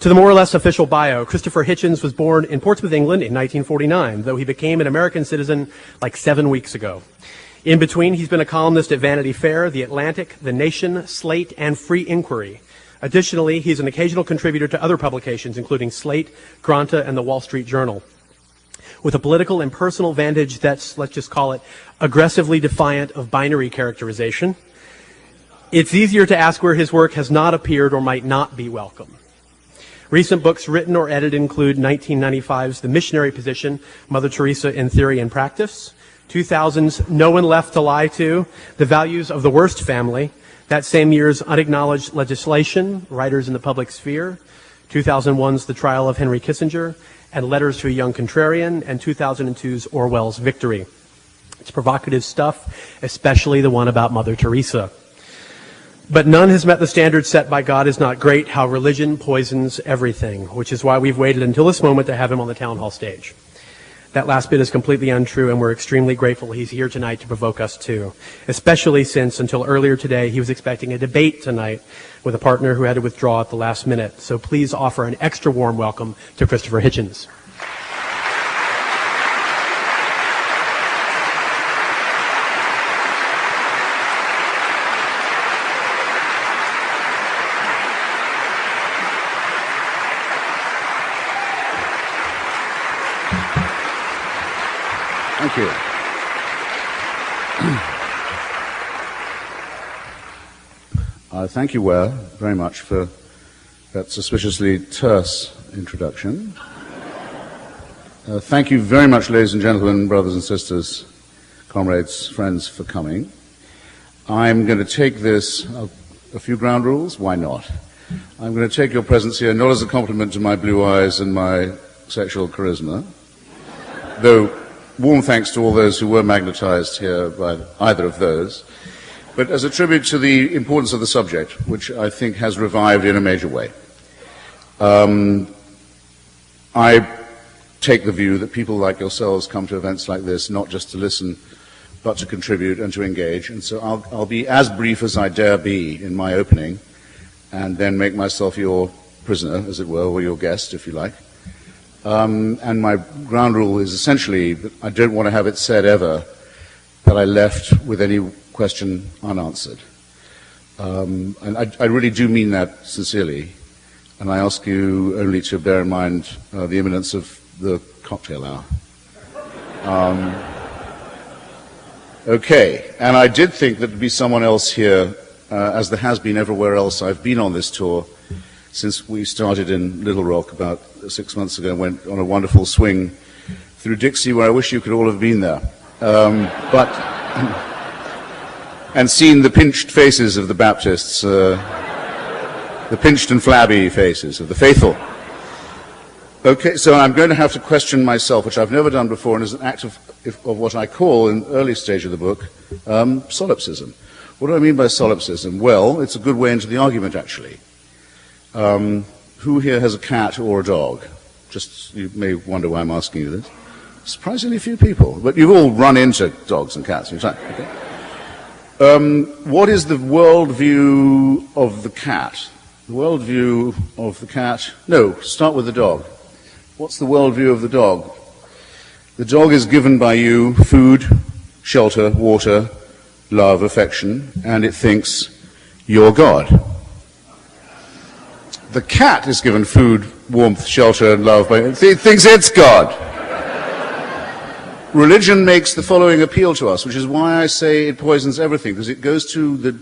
To the more or less official bio, Christopher Hitchens was born in Portsmouth, England in 1949, though he became an American citizen like 7 weeks ago. In between, he's been a columnist at Vanity Fair, The Atlantic, The Nation, Slate, and Free Inquiry. Additionally, he's an occasional contributor to other publications, including Slate, Granta, and The Wall Street Journal. With a political and personal vantage that's, let's just call it, aggressively defiant of binary characterization, it's easier to ask where his work has not appeared or might not be welcome. Recent books written or edited include 1995's The Missionary Position, Mother Teresa in Theory and Practice, 2000's No One Left to Lie To, The Values of the Worst Family, that same year's Unacknowledged Legislation, Writers in the Public Sphere, 2001's The Trial of Henry Kissinger, and Letters to a Young Contrarian, and 2002's Orwell's Victory. It's provocative stuff, especially the one about Mother Teresa. But none has met the standard set by God is not great, how religion poisons everything, which is why we've waited until this moment to have him on the town hall stage. That last bit is completely untrue, and we're extremely grateful he's here tonight to provoke us too, especially since until earlier today he was expecting a debate tonight with a partner who had to withdraw at the last minute. So please offer an extra warm welcome to Christopher Hitchens. Thank you. Thank you, Ware, very much for that suspiciously terse introduction. Thank you very much, ladies and gentlemen, brothers and sisters, comrades, friends, for coming. I'm going to take this, a few ground rules, why not? I'm going to take your presence here not as a compliment to my blue eyes and my sexual charisma, though warm thanks to all those who were magnetized here by either of those, but as a tribute to the importance of the subject, which I think has revived in a major way. I take the view that people like yourselves come to events like this not just to listen, but to contribute and to engage, and so I'll be as brief as I dare be in my opening, and then make myself your prisoner, as it were, or your guest, if you like. And my ground rule is essentially that I don't want to have it said ever that I left with any question unanswered. And I really do mean that sincerely. And I ask you only to bear in mind the imminence of the cocktail hour. Okay, and I did think that there'd be someone else here, as there has been everywhere else I've been on this tour, since we started in Little Rock about 6 months ago and went on a wonderful swing through Dixie, where I wish you could all have been there. And seen the pinched faces of the Baptists, the pinched and flabby faces of the faithful. Okay, so I'm going to have to question myself, which I've never done before, and is an act of what I call, in the early stage of the book, solipsism. What do I mean by solipsism? Well, it's a good way into the argument, actually. Who here has a cat or a dog? Just, you may wonder why I'm asking you this. Surprisingly few people, but you've all run into dogs and cats. Okay. What is the worldview of the cat? The worldview of the cat? No, start with the dog. What's the worldview of the dog? The dog is given by you food, shelter, water, love, affection, and it thinks you're God. The cat is given food, warmth, shelter, and love, but it thinks it's God. Religion makes the following appeal to us, which is why I say it poisons everything, because it goes to the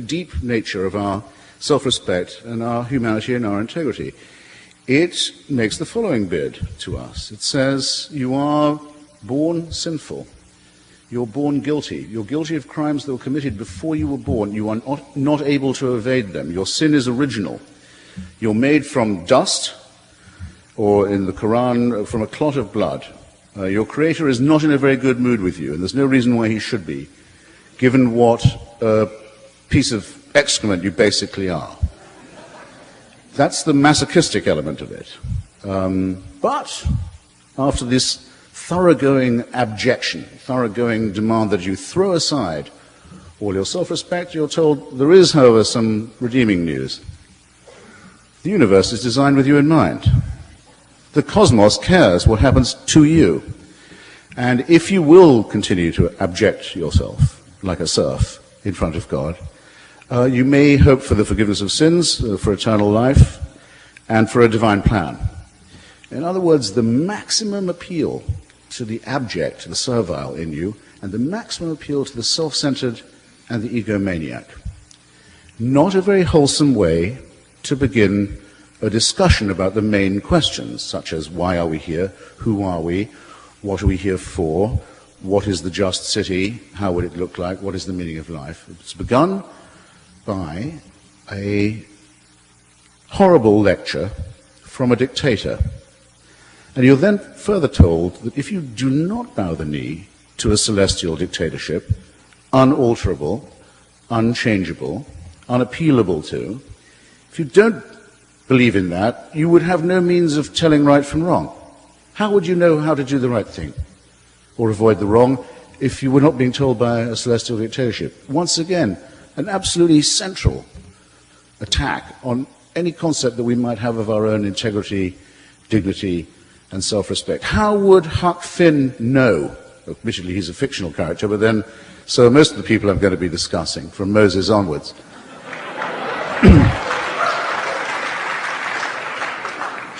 deep nature of our self-respect and our humanity and our integrity. It makes the following bid to us. It says, you are born sinful. You're born guilty. You're guilty of crimes that were committed before you were born. You are not able to evade them. Your sin is original. You're made from dust, or in the Quran, from a clot of blood. Your Creator is not in a very good mood with you, and there's no reason why he should be, given what piece of excrement you basically are. That's the masochistic element of it. But after this thoroughgoing abjection, thoroughgoing demand that you throw aside all your self-respect, you're told there is, however, some redeeming news. The universe is designed with you in mind. The cosmos cares what happens to you. And if you will continue to abject yourself like a serf in front of God, you may hope for the forgiveness of sins, for eternal life, and for a divine plan. In other words, the maximum appeal to the abject, the servile in you, and the maximum appeal to the self-centered and the egomaniac. Not a very wholesome way to begin a discussion about the main questions, such as why are we here, who are we, what are we here for, what is the just city, how would it look like, what is the meaning of life. It's begun by a horrible lecture from a dictator. And you're then further told that if you do not bow the knee to a celestial dictatorship, unalterable, unchangeable, unappealable to, if you don't believe in that, you would have no means of telling right from wrong. How would you know how to do the right thing or avoid the wrong if you were not being told by a celestial dictatorship? Once again, an absolutely central attack on any concept that we might have of our own integrity, dignity, and self-respect. How would Huck Finn know? Admittedly, he's a fictional character, but then, so most of the people I'm going to be discussing, from Moses onwards.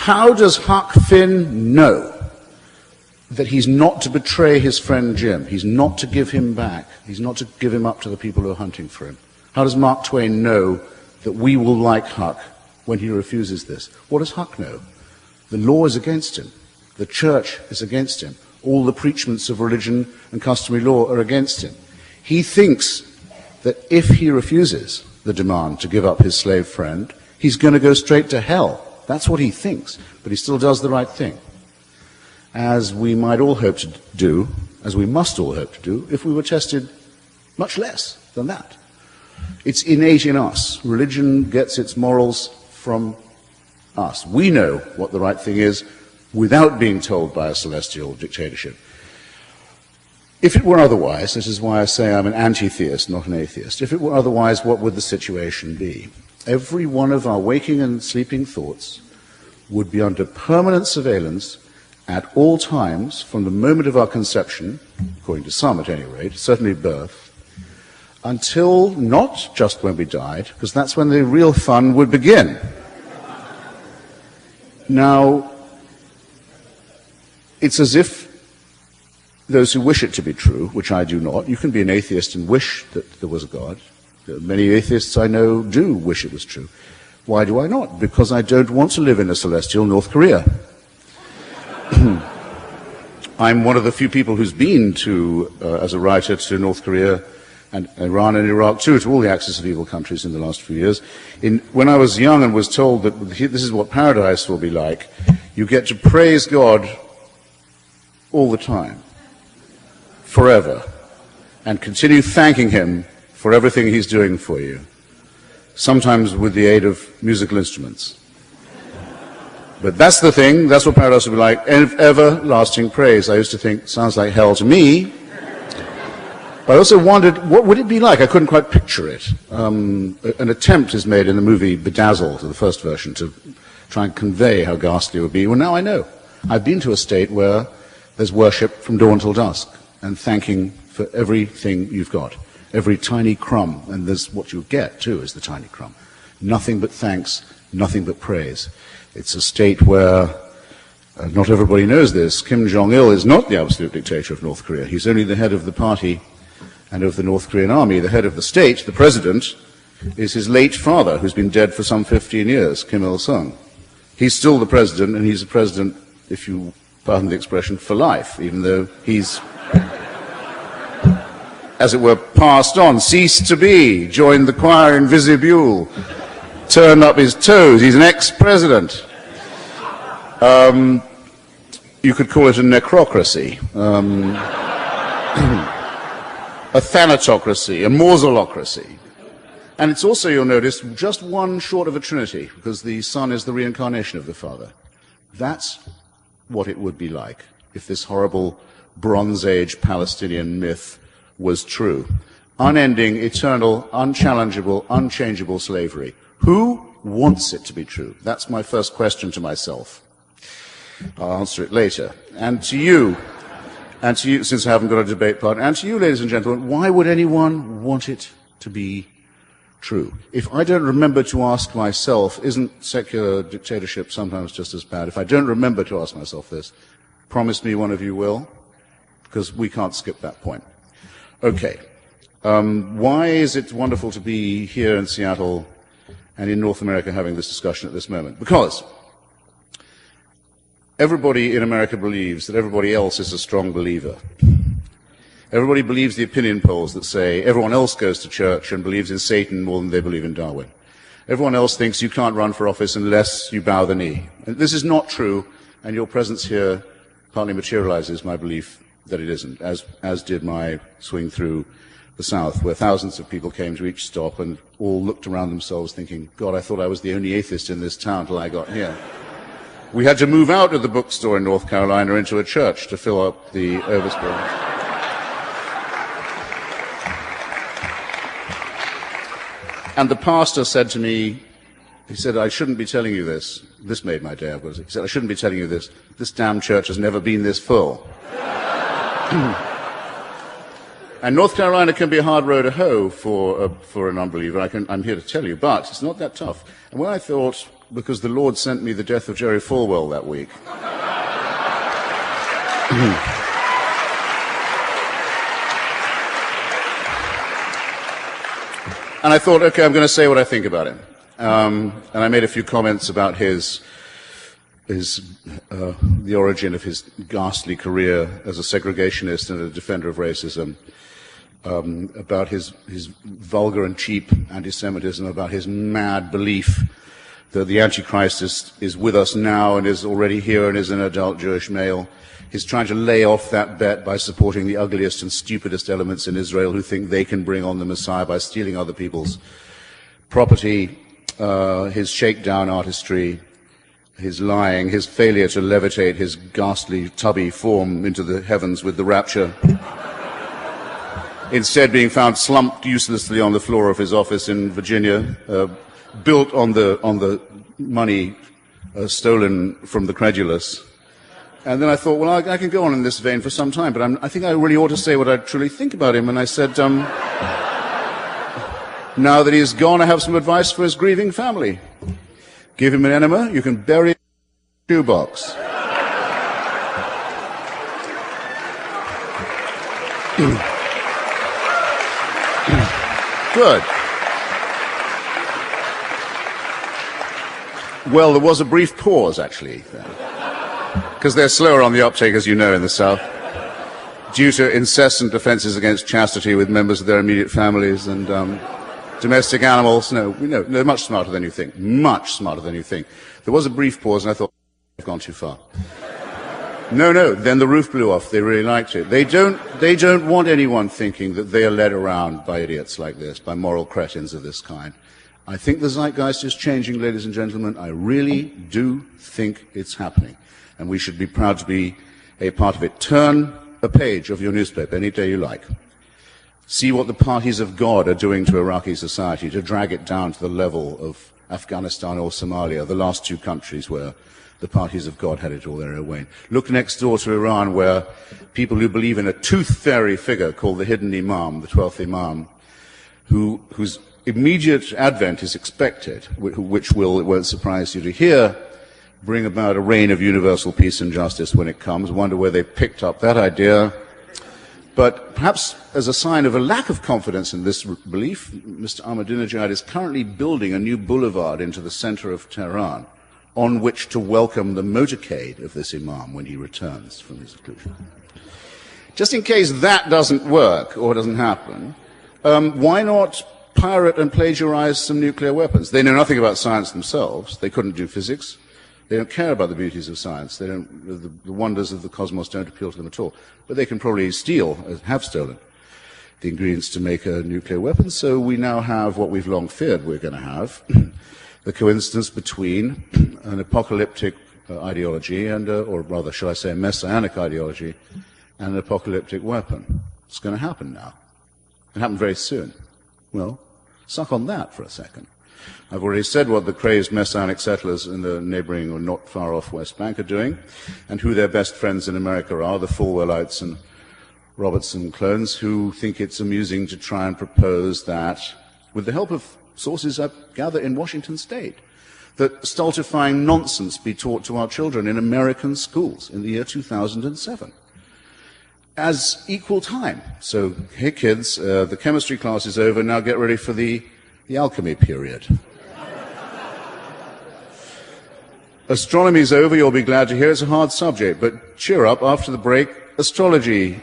How does Huck Finn know that he's not to betray his friend Jim? He's not to give him back. He's not to give him up to the people who are hunting for him. How does Mark Twain know that we will like Huck when he refuses this? What does Huck know? The law is against him. The church is against him. All the preachments of religion and customary law are against him. He thinks that if he refuses the demand to give up his slave friend, he's going to go straight to hell. That's what he thinks, but he still does the right thing. As we might all hope to do, as we must all hope to do, if we were tested much less than that. It's innate in us. Religion gets its morals from us. We know what the right thing is without being told by a celestial dictatorship. If it were otherwise, this is why I say I'm an anti-theist, not an atheist. If it were otherwise, what would the situation be? Every one of our waking and sleeping thoughts would be under permanent surveillance at all times from the moment of our conception, according to some at any rate, certainly birth, until not just when we died, because that's when the real fun would begin. Now, it's as if those who wish it to be true, which I do not, you can be an atheist and wish that there was a God. Many atheists I know do wish it was true. Why do I not? Because I don't want to live in a celestial North Korea. I'm one of the few people who's been to, as a writer, to North Korea and Iran and Iraq too, to all the axis of evil countries in the last few years. When I was young and was told that this is what paradise will be like, you get to praise God all the time, forever, and continue thanking him for everything he's doing for you, sometimes with the aid of musical instruments. But that's the thing, that's what paradise will be like, everlasting praise. I used to think, sounds like hell to me. But I also wondered, what would it be like? I couldn't quite picture it. An attempt is made in the movie Bedazzled, the first version, to try and convey how ghastly it would be. Well, now I know. I've been to a state where there's worship from dawn till dusk, and thanking for everything you've got. Every tiny crumb, and there's what you get too is the tiny crumb. Nothing but thanks, nothing but praise. It's a state where, not everybody knows this, Kim Jong-il is not the absolute dictator of North Korea. He's only the head of the party and of the North Korean army. The head of the state, the president, is his late father, who's been dead for some 15 years, Kim Il-sung. He's still the president, and he's the president, if you pardon the expression, for life, even though he's, as it were, passed on, ceased to be, joined the choir in vestibule, turned up his toes. He's an ex-president. You could call it a necrocracy, a thanatocracy, a mausolocracy. And it's also, you'll notice, just one short of a trinity, because the Son is the reincarnation of the Father. That's what it would be like if this horrible Bronze Age Palestinian myth was true. Unending, eternal, unchallengeable, unchangeable slavery. Who? wants it to be true? That's my first question to myself. I'll answer it later. And to you, since I haven't got a debate partner, and to you, ladies and gentlemen, why would anyone want it to be true? If I don't remember to ask myself, isn't secular dictatorship sometimes just as bad? If I don't remember to ask myself this, promise me one of you will, because we can't skip that point. Okay. Why is it wonderful to be here in Seattle and in North America having this discussion at this moment? Because everybody in America believes that everybody else is a strong believer. Everybody believes the opinion polls that say everyone else goes to church and believes in Satan more than they believe in Darwin. Everyone else thinks you can't run for office unless you bow the knee. And this is not true, and your presence here partly materializes my belief that it isn't, as did my swing through the South, where thousands of people came to each stop and all looked around themselves thinking, God, I thought I was the only atheist in this town till I got here. We had to move out of the bookstore in North Carolina into a church to fill up the overspill. And the pastor said to me, he said, I shouldn't be telling you this. This made my day, he said, I shouldn't be telling you this. This damn church has never been this full. And North Carolina can be a hard row to hoe for an unbeliever, I'm here to tell you, but it's not that tough. And when I thought, because the Lord sent me the death of Jerry Falwell that week, and I thought, okay, I'm going to say what I think about him. And I made a few comments about the origin of his ghastly career as a segregationist and a defender of racism, about his vulgar and cheap anti-Semitism, about his mad belief that the Antichrist is with us now and is already here and is an adult Jewish male. He's trying to lay off that bet by supporting the ugliest and stupidest elements in Israel who think they can bring on the Messiah by stealing other people's property, his shakedown artistry, his lying, his failure to levitate his ghastly, tubby form into the heavens with the rapture, instead being found slumped uselessly on the floor of his office in Virginia, built on the money stolen from the credulous. And then I thought, well, I can go on in this vein for some time, but I think I really ought to say what I truly think about him. And I said, now that he's gone, I have some advice for his grieving family. Give him an enema, you can bury him in a shoebox. Good. Well, there was a brief pause, actually, because they're slower on the uptake, as you know, in the South, due to incessant offenses against chastity with members of their immediate families and domestic animals. No, they're much smarter than you think. Much smarter than you think. There was a brief pause, and I thought, I've gone too far. No, then the roof blew off. They really liked it. They don't want anyone thinking that they are led around by idiots like this, by moral cretins of this kind. I think the zeitgeist is changing, ladies and gentlemen. I really do think it's happening. And we should be proud to be a part of it. Turn a page of your newspaper any day you like. See what the parties of God are doing to Iraqi society to drag it down to the level of Afghanistan or Somalia, the last two countries where the parties of God had it all their own way. Look next door to Iran, where people who believe in a tooth fairy figure called the hidden Imam, the 12th Imam, whose immediate advent is expected, which will, it won't surprise you to hear, bring about a reign of universal peace and justice when it comes. Wonder where they picked up that idea. But perhaps as a sign of a lack of confidence in this belief, Mr. Ahmadinejad is currently building a new boulevard into the center of Tehran on which to welcome the motorcade of this Imam when he returns from his seclusion. Just in case that doesn't work or doesn't happen, why not pirate and plagiarize some nuclear weapons? They know nothing about science themselves. They couldn't do physics. They don't care about the beauties of science. The wonders of the cosmos don't appeal to them at all. But they can probably steal, have stolen, the ingredients to make a nuclear weapon. So we now have what we've long feared we're going to have, the coincidence between an apocalyptic ideology and, or rather, shall I say, a messianic ideology and an apocalyptic weapon. It's going to happen now. It happened very soon. Well, suck on that for a second. I've already said what the crazed Messianic settlers in the neighboring or not far off West Bank are doing, and who their best friends in America are, the Falwellites and Robertson clones, who think it's amusing to try and propose that, with the help of sources I gather in Washington State, that stultifying nonsense be taught to our children in American schools in the year 2007 as equal time. So, hey kids, the chemistry class is over, now get ready for the alchemy period. Astronomy's over, you'll be glad to hear. It's a hard subject, but cheer up, after the break, astrology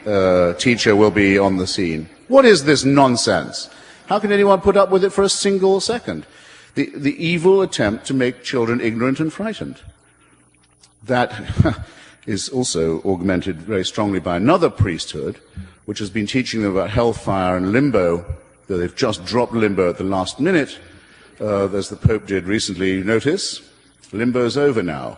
teacher will be on the scene. What is this nonsense? How can anyone put up with it for a single second? The evil attempt to make children ignorant and frightened. That is also augmented very strongly by another priesthood, which has been teaching them about hellfire and limbo, though they've just dropped limbo at the last minute, as the Pope did recently notice. Limbo's over now.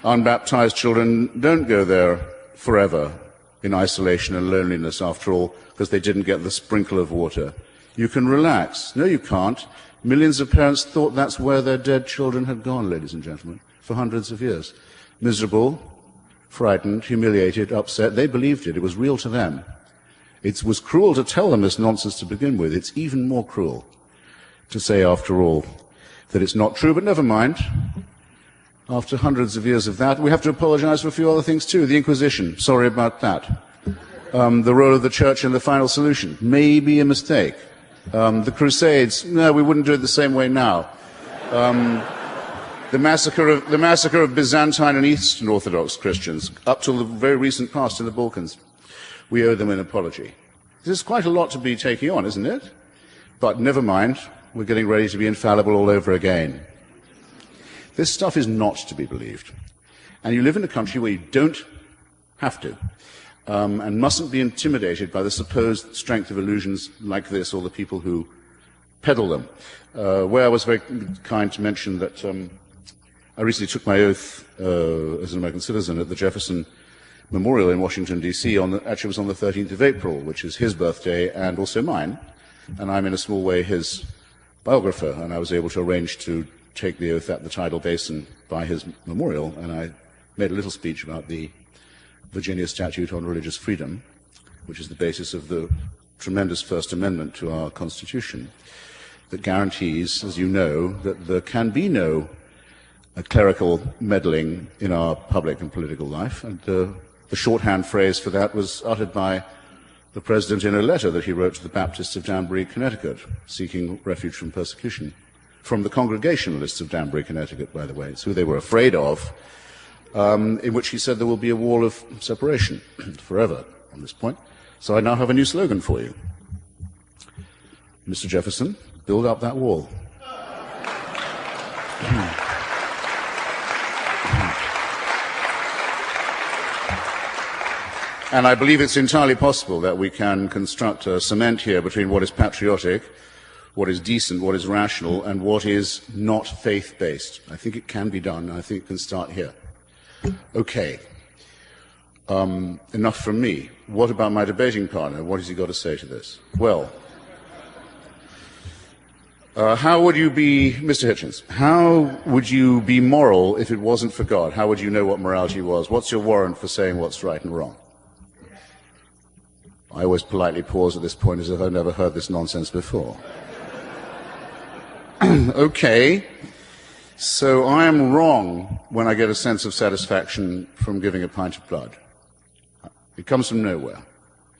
Unbaptized children don't go there forever in isolation and loneliness, after all, because they didn't get the sprinkle of water. You can relax. No, you can't. Millions of parents thought that's where their dead children had gone, ladies and gentlemen, for hundreds of years. Miserable, frightened, humiliated, upset. They believed it. It was real to them. It was cruel to tell them this nonsense to begin with. It's even more cruel to say, after all, that it's not true, but never mind. After hundreds of years of that, we have to apologize for a few other things too. The Inquisition, sorry about that. The role of the church in the final solution, maybe a mistake. The Crusades, no, we wouldn't do it the same way now. The massacre of Byzantine and Eastern Orthodox Christians, up till the very recent past in the Balkans. We owe them an apology. This is quite a lot to be taking on, isn't it? But never mind, we're getting ready to be infallible all over again. This stuff is not to be believed. And you live in a country where you don't have to, and mustn't be intimidated by the supposed strength of illusions like this, or the people who peddle them. Where I was very kind to mention that I recently took my oath as an American citizen at the Jefferson Memorial in Washington, D.C. Actually, it was on the 13th of April, which is his birthday and also mine. And I'm in a small way his biographer, and I was able to arrange to take the oath at the tidal basin by his memorial, and I made a little speech about the Virginia Statute on Religious Freedom, which is the basis of the tremendous First Amendment to our Constitution, that guarantees, as you know, that there can be no clerical meddling in our public and political life. And the shorthand phrase for that was uttered by the President in a letter that he wrote to the Baptists of Danbury, Connecticut, seeking refuge from persecution. From the Congregationalists of Danbury, Connecticut, by the way. It's who they were afraid of, in which he said there will be a wall of separation forever on this point. So I now have a new slogan for you. Mr. Jefferson, build up that wall. And I believe it's entirely possible that we can construct a cement here between what is patriotic, what is decent, what is rational, and what is not faith-based. I think it can be done, and I think it can start here. Okay. Enough from me. What about my debating partner? What has he got to say to this? Well, how would you be, Mr. Hitchens, how would you be moral if it wasn't for God? How would you know what morality was? What's your warrant for saying what's right and wrong? I always politely pause at this point as if I've never heard this nonsense before. Okay, so I am wrong when I get a sense of satisfaction from giving a pint of blood. It comes from nowhere.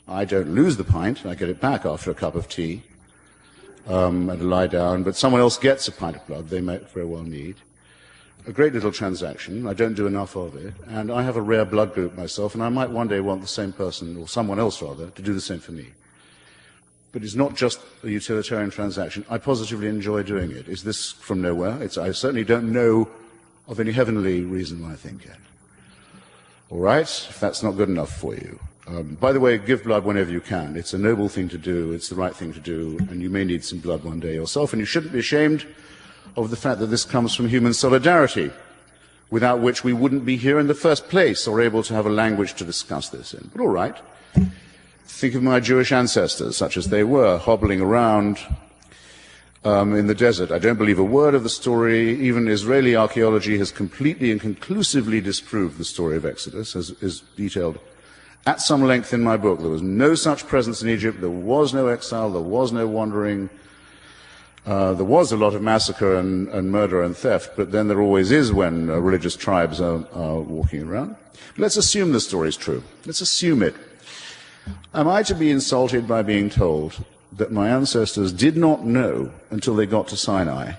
I don't lose the pint, I get it back after a cup of tea, and I lie down, but someone else gets a pint of blood they might very well need. A great little transaction, I don't do enough of it, and I have a rare blood group myself, and I might one day want the same person, or someone else rather, to do the same for me. But it's not just a utilitarian transaction. I positively enjoy doing it. Is this from nowhere? I certainly don't know of any heavenly reason why I think it. All right, if that's not good enough for you. By the way, give blood whenever you can. It's a noble thing to do. It's the right thing to do. And you may need some blood one day yourself. And you shouldn't be ashamed of the fact that this comes from human solidarity, without which we wouldn't be here in the first place or able to have a language to discuss this in. But all right. Think of my Jewish ancestors, such as they were, hobbling around in the desert. I don't believe a word of the story. Even Israeli archaeology has completely and conclusively disproved the story of Exodus, as is detailed at some length in my book. There was no such presence in Egypt. There was no exile. There was no wandering. There was a lot of massacre and murder and theft, but then there always is when religious tribes are walking around. Let's assume the story is true. Let's assume it. Am I to be insulted by being told that my ancestors did not know until they got to Sinai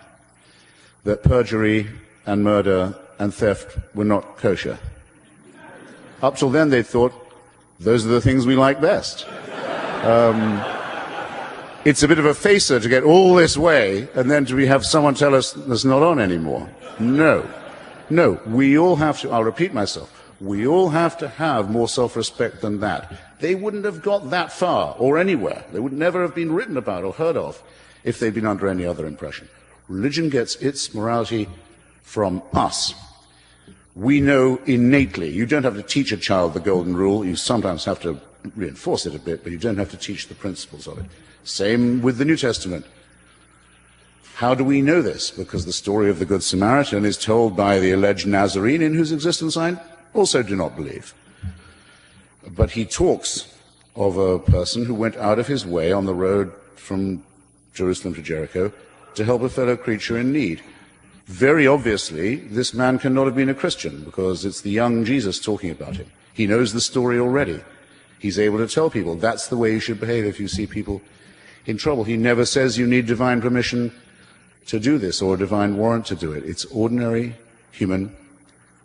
that perjury and murder and theft were not kosher? Up till then they thought those are the things we like best. It's a bit of a facer to get all this way and then to have someone tell us that's not on anymore. No. No, we all have to, I'll repeat myself, we all have to have more self-respect than that. They wouldn't have got that far or anywhere. They would never have been written about or heard of if they'd been under any other impression. Religion gets its morality from us. We know innately. You don't have to teach a child the golden rule. You sometimes have to reinforce it a bit, but you don't have to teach the principles of it. Same with the New Testament. How do we know this? Because the story of the Good Samaritan is told by the alleged Nazarene, in whose existence I also do not believe. But he talks of a person who went out of his way on the road from Jerusalem to Jericho to help a fellow creature in need. Very obviously, this man cannot have been a Christian, because it's the young Jesus talking about him. He knows the story already. He's able to tell people that's the way you should behave if you see people in trouble. He never says you need divine permission to do this or a divine warrant to do it. It's ordinary human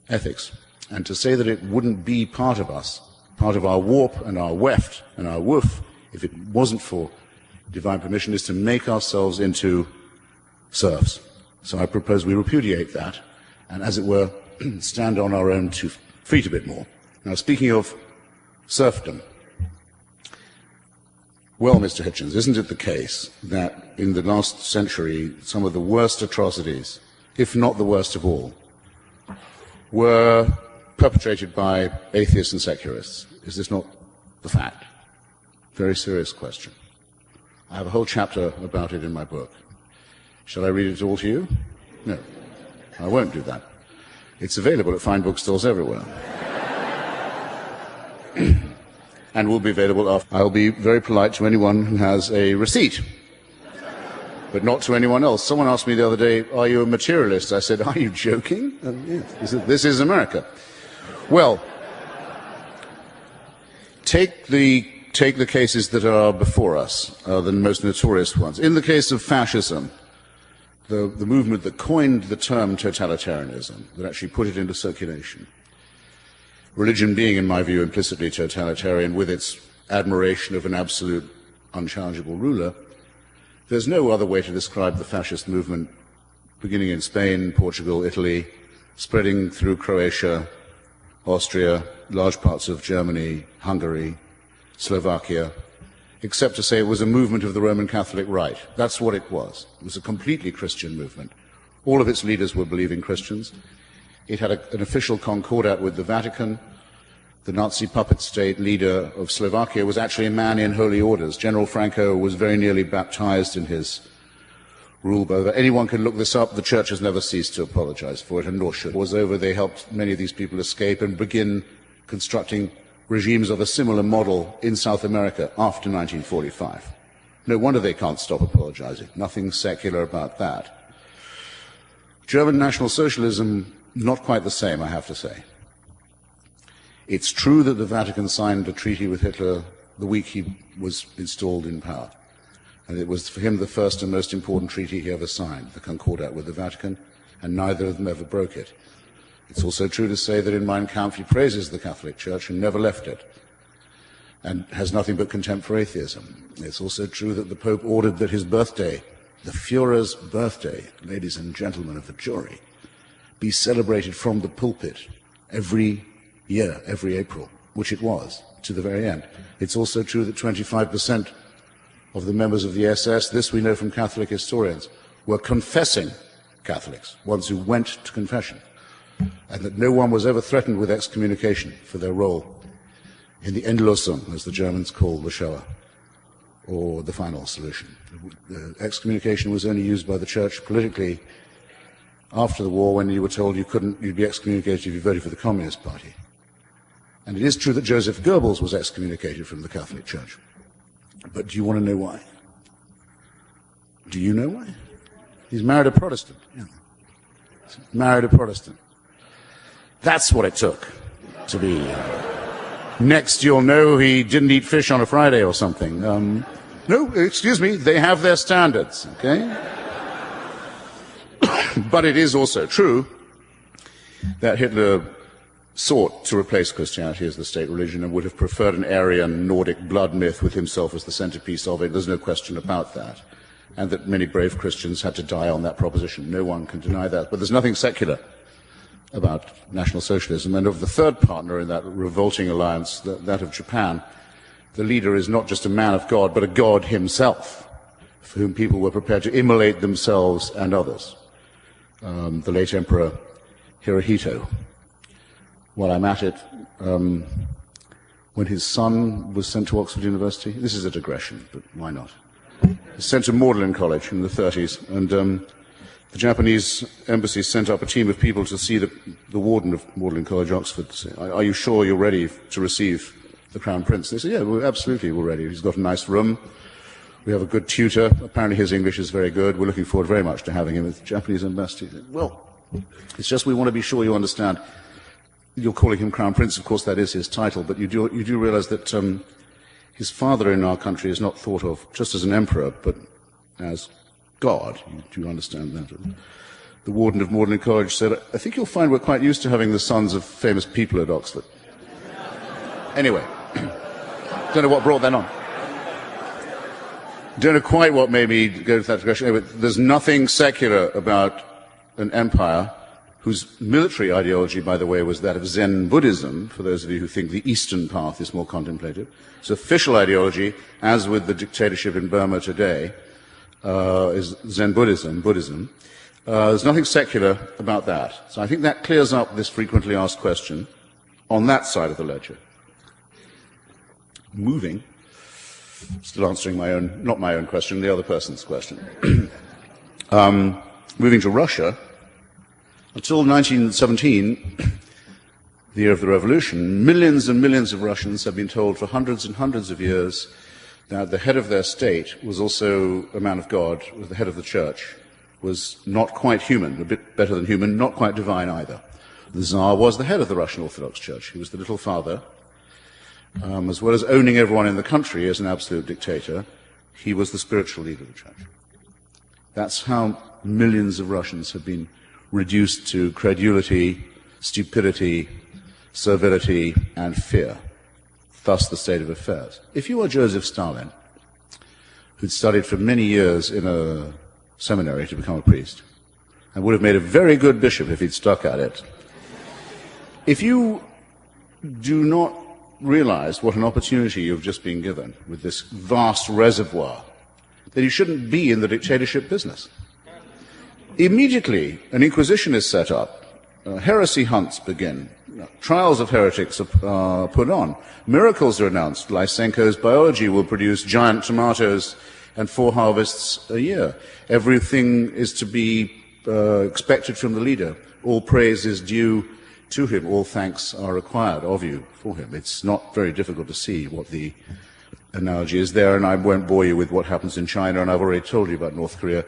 ethics. And to say that it wouldn't be part of us, part of our warp and our weft and our woof, if it wasn't for divine permission, is to make ourselves into serfs. So I propose we repudiate that and, as it were, stand on our own 2 feet a bit more. Now, speaking of serfdom, well, Mr. Hitchens, isn't it the case that in the last century some of the worst atrocities, if not the worst of all, were perpetrated by atheists and secularists? Is this not the fact? Very serious question. I have a whole chapter about it in my book. Shall I read it all to you? No, I won't do that. It's available at fine bookstores everywhere. And will be available after. I'll be very polite to anyone who has a receipt, but not to anyone else. Someone asked me the other day, "Are you a materialist?" I said, "Are you joking?" Yes, this is America. Well, take the cases that are before us, the most notorious ones. In the case of fascism, the movement that coined the term totalitarianism, that actually put it into circulation, religion being, in my view, implicitly totalitarian with its admiration of an absolute, unchallengeable ruler, there's no other way to describe the fascist movement beginning in Spain, Portugal, Italy, spreading through Croatia, Austria, large parts of Germany, Hungary, Slovakia, except to say it was a movement of the Roman Catholic Rite. That's what it was. It was a completely Christian movement. All of its leaders were believing Christians. It had an official concordat with the Vatican. The Nazi puppet state leader of Slovakia was actually a man in holy orders. General Franco was very nearly baptized in his rule. But anyone can look this up. The church has never ceased to apologize for it, and nor should. It was over. They helped many of these people escape and begin constructing regimes of a similar model in South America after 1945. No wonder they can't stop apologizing. Nothing secular about that. German National Socialism, not quite the same, I have to say. It's true that the Vatican signed a treaty with Hitler the week he was installed in power. And it was for him the first and most important treaty he ever signed, the Concordat with the Vatican, and neither of them ever broke it. It's also true to say that in Mein Kampf he praises the Catholic Church and never left it, and has nothing but contempt for atheism. It's also true that the Pope ordered that his birthday, the Führer's birthday, ladies and gentlemen of the jury, be celebrated from the pulpit every year, every April, which it was, to the very end. It's also true that 25% of the members of the SS, this we know from Catholic historians, were confessing Catholics, ones who went to confession, and that no one was ever threatened with excommunication for their role in the Endlösung, as the Germans call the Shoah, or the final solution. Excommunication was only used by the church politically after the war, when you were told you'd be excommunicated if you voted for the Communist Party. And it is true that Joseph Goebbels was excommunicated from the Catholic Church. But do you want to know why? Do you know why? He's married a Protestant. Yeah. Married a Protestant. That's what it took to be. Next, you'll know he didn't eat fish on a Friday or something. No, excuse me, they have their standards, okay? But it is also true that Hitler sought to replace Christianity as the state religion and would have preferred an Aryan Nordic blood myth with himself as the centerpiece of it. There's no question about that. And that many brave Christians had to die on that proposition. No one can deny that. But there's nothing secular about National Socialism. And of the third partner in that revolting alliance, that of Japan, the leader is not just a man of God, but a God himself, for whom people were prepared to immolate themselves and others. The late Emperor Hirohito. While I'm at it, when his son was sent to Oxford University, this is a digression, but why not? He was sent to Magdalen College in the 30s, and the Japanese embassy sent up a team of people to see the warden of Magdalen College, Oxford, to say, are you sure you're ready to receive the Crown Prince? They said, yeah, absolutely, we're ready. He's got a nice room. We have a good tutor. Apparently his English is very good. We're looking forward very much to having him as the Japanese ambassador. Well, it's just we want to be sure you understand. You're calling him Crown Prince. Of course, that is his title. But you do realize that his father in our country is not thought of just as an emperor, but as God. You do understand that? The warden of Magdalen College said, I think you'll find we're quite used to having the sons of famous people at Oxford. Anyway, don't know what brought that on. Don't know quite what made me go to that direction. Anyway, there's nothing secular about an empire whose military ideology, by the way, was that of Zen Buddhism, for those of you who think the Eastern path is more contemplative. Its official ideology, as with the dictatorship in Burma today, is Zen Buddhism. There's nothing secular about that. So I think that clears up this frequently asked question on that side of the ledger. Moving, still answering my own, not my own question, the other person's question. Moving to Russia, until 1917, the year of the revolution, millions and millions of Russians have been told for hundreds and hundreds of years that the head of their state was also a man of God, was the head of the church, was not quite human, a bit better than human, not quite divine either. The Tsar was the head of the Russian Orthodox Church. He was the little father. As well as owning everyone in the country as an absolute dictator, he was the spiritual leader of the church. That's how millions of Russians have been reduced to credulity, stupidity, servility, and fear. Thus the state of affairs. If you were Joseph Stalin, who'd studied for many years in a seminary to become a priest, and would have made a very good bishop if he'd stuck at it, if you do not realize what an opportunity you've just been given with this vast reservoir, that you shouldn't be in the dictatorship business. Immediately, an inquisition is set up. Heresy hunts begin. Trials of heretics are put on. Miracles are announced. Lysenko's biology will produce giant tomatoes and 4 harvests a year. Everything is to be expected from the leader. All praise is due to him. All thanks are required of you for him. It's not very difficult to see what the analogy is there, and I won't bore you with what happens in China, and I've already told you about North Korea.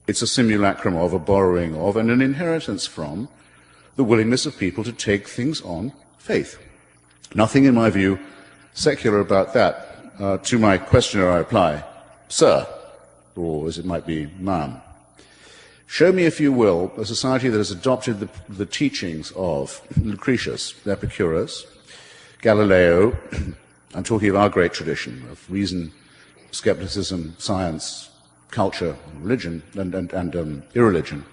It's a simulacrum of, a borrowing of, and an inheritance from the willingness of people to take things on faith. Nothing, in my view, secular about that. To my questioner I reply, sir, or as it might be, ma'am, show me, if you will, a society that has adopted the teachings of Lucretius, Epicurus, Galileo. I'm talking of our great tradition of reason, skepticism, science, culture, religion, and irreligion.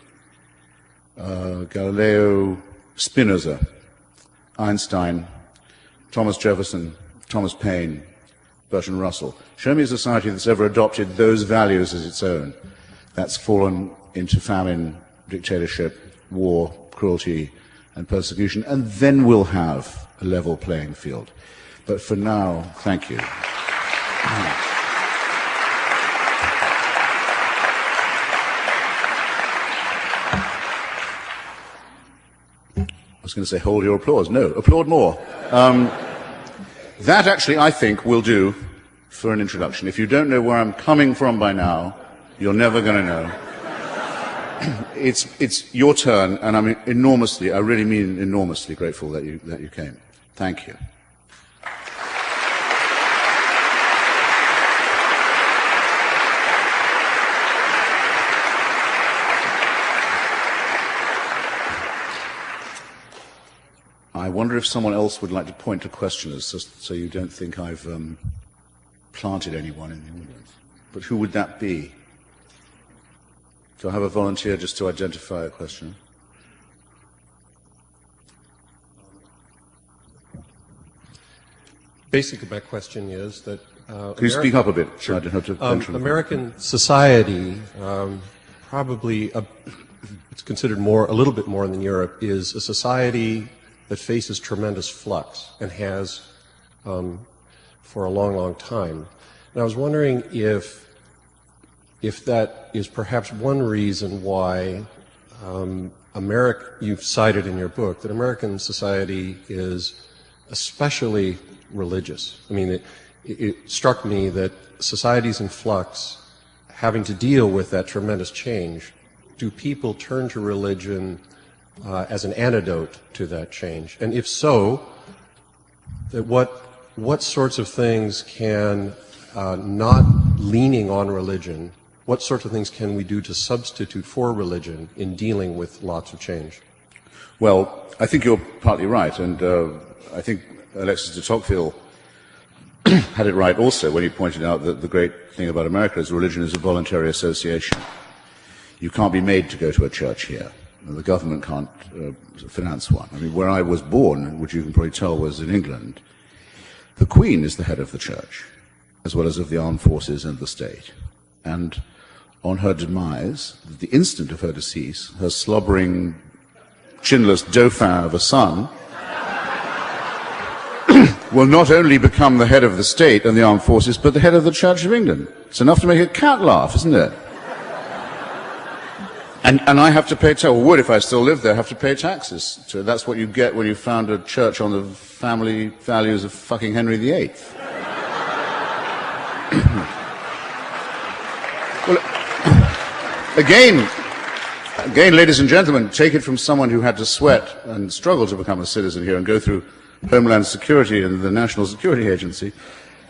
Galileo, Spinoza, Einstein, Thomas Jefferson, Thomas Paine, Bertrand Russell. Show me a society that's ever adopted those values as its own. That's fallen into famine, dictatorship, war, cruelty, and persecution, and then we'll have a level playing field. But for now, thank you. was going to say hold your applause. No, applaud more. That actually, I think, will do for an introduction. If you don't know where I'm coming from by now, you're never going to know. It's your turn, and I'm enormously, I really mean enormously grateful that you came. Thank you. I wonder if someone else would like to point to questioners, just so you don't think I've planted anyone in the audience. But who would that be? Do I have a volunteer just to identify a questioner? Basically, my question is that Can you speak up a bit? Sure. I don't have to American society, probably it's considered a little bit more than Europe, is a society that faces tremendous flux and has for a long, long time. And I was wondering if that is perhaps one reason why you've cited in your book that American society is especially religious. I mean, it struck me that societies in flux, having to deal with that tremendous change, do people turn to religion as an antidote to that change? And if so, that what sorts of things can, not leaning on religion, what sorts of things can we do to substitute for religion in dealing with lots of change? Well, I think you're partly right, and I think Alexis de Tocqueville had it right also when he pointed out that the great thing about America is religion is a voluntary association. You can't be made to go to a church here. The government can't finance one. I mean, where I was born, which you can probably tell was in England, the Queen is the head of the church, as well as of the armed forces and the state. And on her demise, the instant of her decease, her slobbering, chinless dauphin of a son will not only become the head of the state and the armed forces, but the head of the Church of England. It's enough to make a cat laugh, isn't it? And I have to pay taxes, or would if I still lived there, have to pay taxes. So that's what you get when you found a church on the family values of fucking Henry VIII. Well, again, ladies and gentlemen, take it from someone who had to sweat and struggle to become a citizen here and go through Homeland Security and the National Security Agency.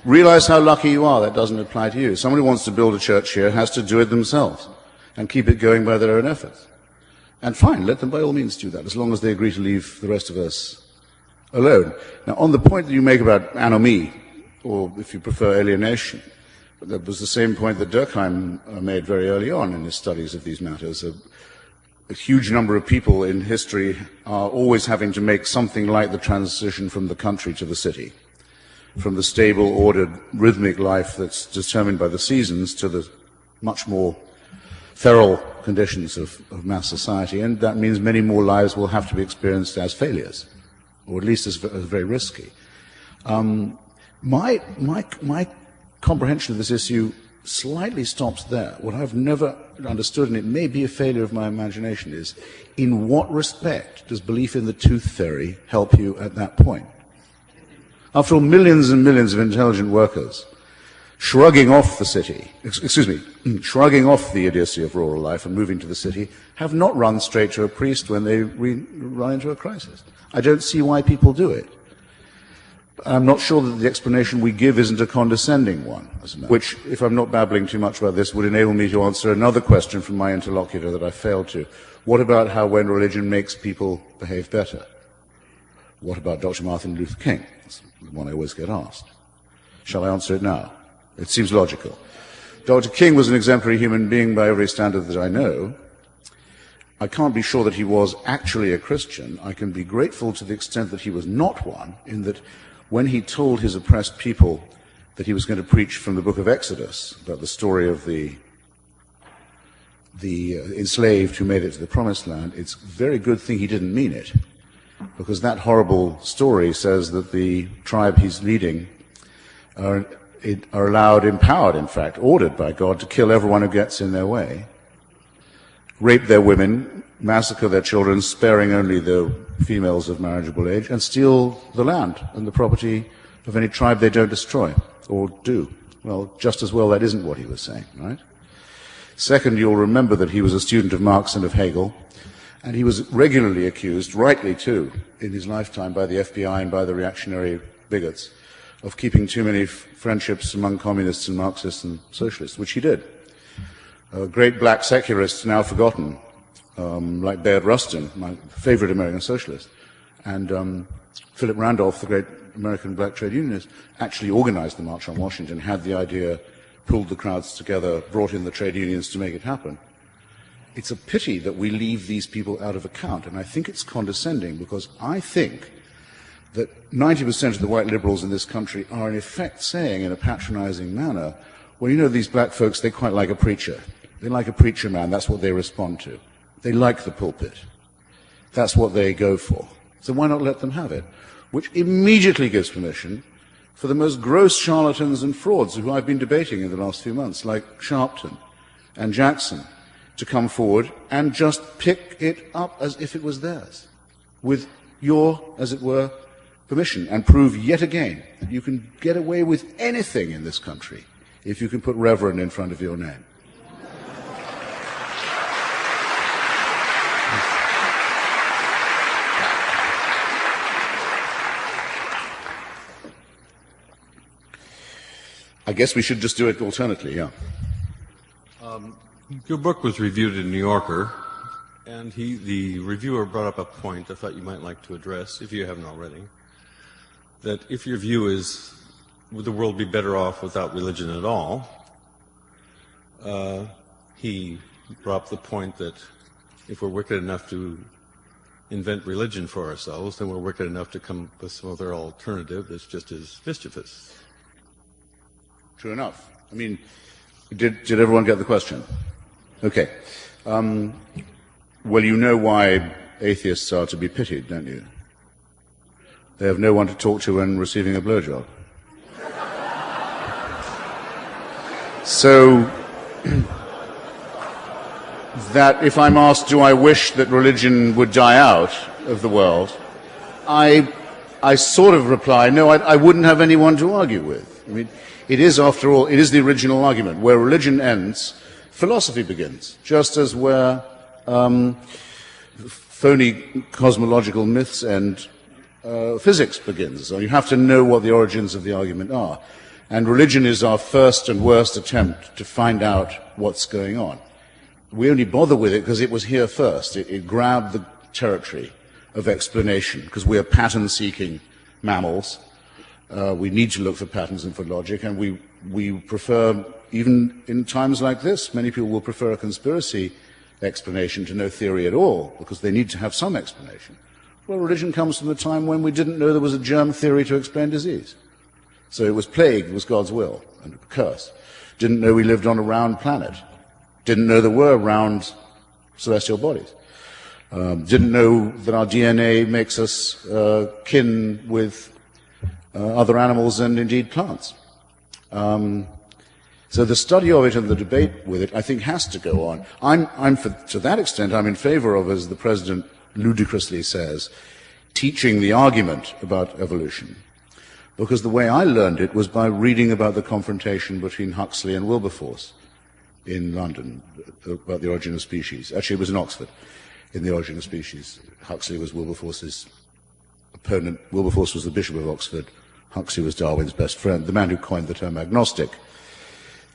Realize how lucky you are. That doesn't apply to you. Someone who wants to build a church here has to do it themselves and keep it going by their own efforts. And fine, let them by all means do that, as long as they agree to leave the rest of us alone. Now, on the point that you make about anomie, or if you prefer alienation, that was the same point that Durkheim made very early on in his studies of these matters. A huge number of people in history are always having to make something like the transition from the country to the city, from the stable, ordered, rhythmic life that's determined by the seasons to the much more feral conditions of mass society, and that means many more lives will have to be experienced as failures, or at least as very risky. My comprehension of this issue slightly stops there. What I've never understood, and it may be a failure of my imagination, is in what respect does belief in the tooth fairy help you at that point? After all, millions and millions of intelligent workers shrugging off the city, shrugging off the idiocy of rural life and moving to the city, have not run straight to a priest when they run into a crisis. I don't see why people do it. I'm not sure that the explanation we give isn't a condescending one, which, if I'm not babbling too much about this, would enable me to answer another question from my interlocutor that I failed to. What about how when religion makes people behave better? What about Dr. Martin Luther King? That's the one I always get asked. Shall I answer it now? It seems logical. Dr. King was an exemplary human being by every standard that I know. I can't be sure that he was actually a Christian. I can be grateful to the extent that he was not one, in that when he told his oppressed people that he was going to preach from the book of Exodus, about the story of the enslaved who made it to the promised land, it's a very good thing he didn't mean it, because that horrible story says that the tribe he's leading are allowed, empowered, in fact, ordered by God to kill everyone who gets in their way, rape their women, massacre their children, sparing only the females of marriageable age and steal the land and the property of any tribe they don't destroy, or do. Well, just as well that isn't what he was saying, right? Second, you'll remember that he was a student of Marx and of Hegel, and he was regularly accused, rightly too, in his lifetime by the FBI and by the reactionary bigots, of keeping too many friendships among communists and Marxists and socialists, which he did. Great black secularists now forgotten, like Bayard Rustin, my favorite American socialist, and Philip Randolph, the great American black trade unionist, actually organized the March on Washington, had the idea, pulled the crowds together, brought in the trade unions to make it happen. It's a pity that we leave these people out of account, and I think it's condescending, because I think that 90% of the white liberals in this country are in effect saying in a patronizing manner, well, you know, these black folks, they quite like a preacher. They like a preacher man, that's what they respond to. They like the pulpit. That's what they go for. So why not let them have it? Which immediately gives permission for the most gross charlatans and frauds who I've been debating in the last few months, like Sharpton and Jackson, to come forward and just pick it up as if it was theirs, with your, as it were, permission, and prove yet again that you can get away with anything in this country if you can put Reverend in front of your name. I guess we should just do it alternately, yeah. Your book was reviewed in New Yorker, and the reviewer brought up a point I thought you might like to address, if you haven't already, that if your view is, would the world be better off without religion at all, he brought up the point that if we're wicked enough to invent religion for ourselves, then we're wicked enough to come up with some other alternative that's just as mischievous. True enough. I mean, did everyone get the question? Okay. Well, you know why atheists are to be pitied, don't you? They have no one to talk to when receiving a blowjob. So, that if I'm asked, do I wish that religion would die out of the world, I sort of reply, no, I wouldn't have anyone to argue with. I mean, it is, after all, it is the original argument. Where religion ends, philosophy begins, just as where phony cosmological myths end, physics begins. So you have to know what the origins of the argument are. And religion is our first and worst attempt to find out what's going on. We only bother with it because it was here first. It grabbed the territory of explanation, because we are pattern-seeking mammals. We need to look for patterns and for logic, and we prefer, even in times like this, many people will prefer a conspiracy explanation to no theory at all, because they need to have some explanation. Well, religion comes from the time when we didn't know there was a germ theory to explain disease. So it was plague, it was God's will, and a curse. Didn't know we lived on a round planet. Didn't know there were round celestial bodies. Didn't know that our DNA makes us kin with other animals and indeed plants. So the study of it and the debate with it, I think, has to go on. To that extent, I'm in favor of, as the President ludicrously says, teaching the argument about evolution. Because the way I learned it was by reading about the confrontation between Huxley and Wilberforce in London, about the origin of species. Actually, it was in Oxford, in the origin of species. Huxley was Wilberforce's opponent. Wilberforce was the Bishop of Oxford. Huxley was Darwin's best friend, the man who coined the term agnostic.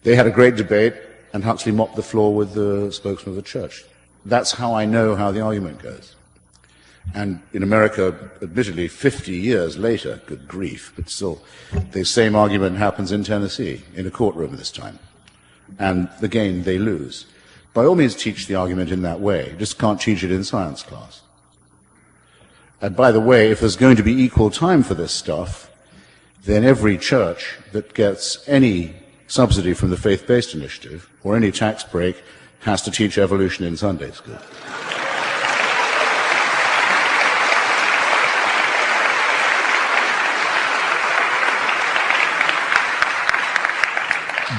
They had a great debate, and Huxley mopped the floor with the spokesman of the church. That's how I know how the argument goes. And in America, admittedly, 50 years later, good grief, but still, the same argument happens in Tennessee, in a courtroom this time. And again, they lose. By all means, teach the argument in that way. You just can't teach it in science class. And by the way, if there's going to be equal time for this stuff, then every church that gets any subsidy from the faith-based initiative, or any tax break, has to teach evolution in Sunday school.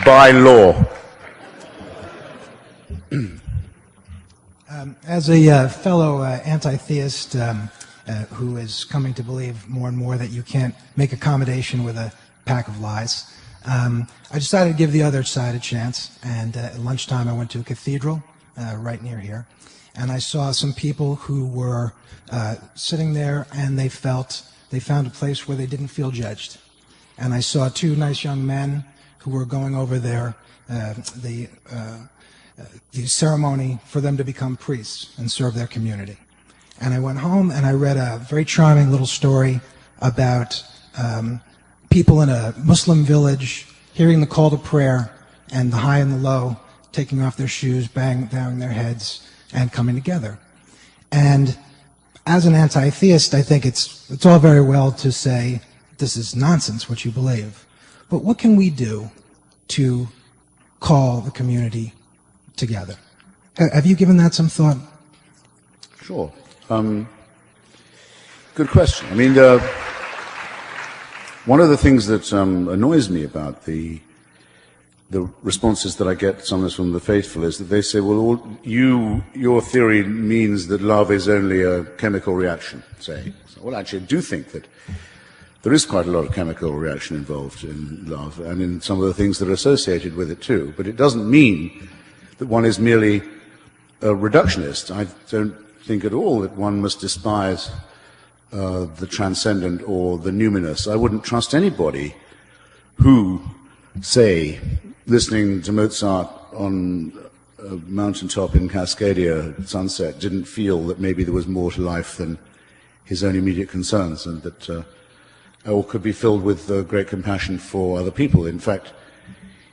By law. As a fellow anti-theist, and who is coming to believe more and more that you can't make accommodation with a pack of lies. I decided to give the other side a chance, and at lunchtime I went to a cathedral right near here, and I saw some people who were sitting there, and they found a place where they didn't feel judged. And I saw two nice young men who were going over there, the ceremony for them to become priests and serve their community. And I went home and I read a very charming little story about people in a Muslim village hearing the call to prayer, and the high and the low taking off their shoes, bowing their heads, and coming together. And as an anti-theist, I think it's all very well to say, this is nonsense what you believe. But what can we do to call the community together? Have you given that some thought? Sure. Good question. I mean, one of the things that annoys me about the responses that I get sometimes from the faithful is that they say, well, your theory means that love is only a chemical reaction, say. So, well, actually, I do think that there is quite a lot of chemical reaction involved in love, and in some of the things that are associated with it too. But it doesn't mean that one is merely a reductionist. I don't think at all that one must despise the transcendent or the numinous. I wouldn't trust anybody who, say, listening to Mozart on a mountaintop in Cascadia at sunset, didn't feel that maybe there was more to life than his own immediate concerns, and that or could be filled with great compassion for other people. In fact,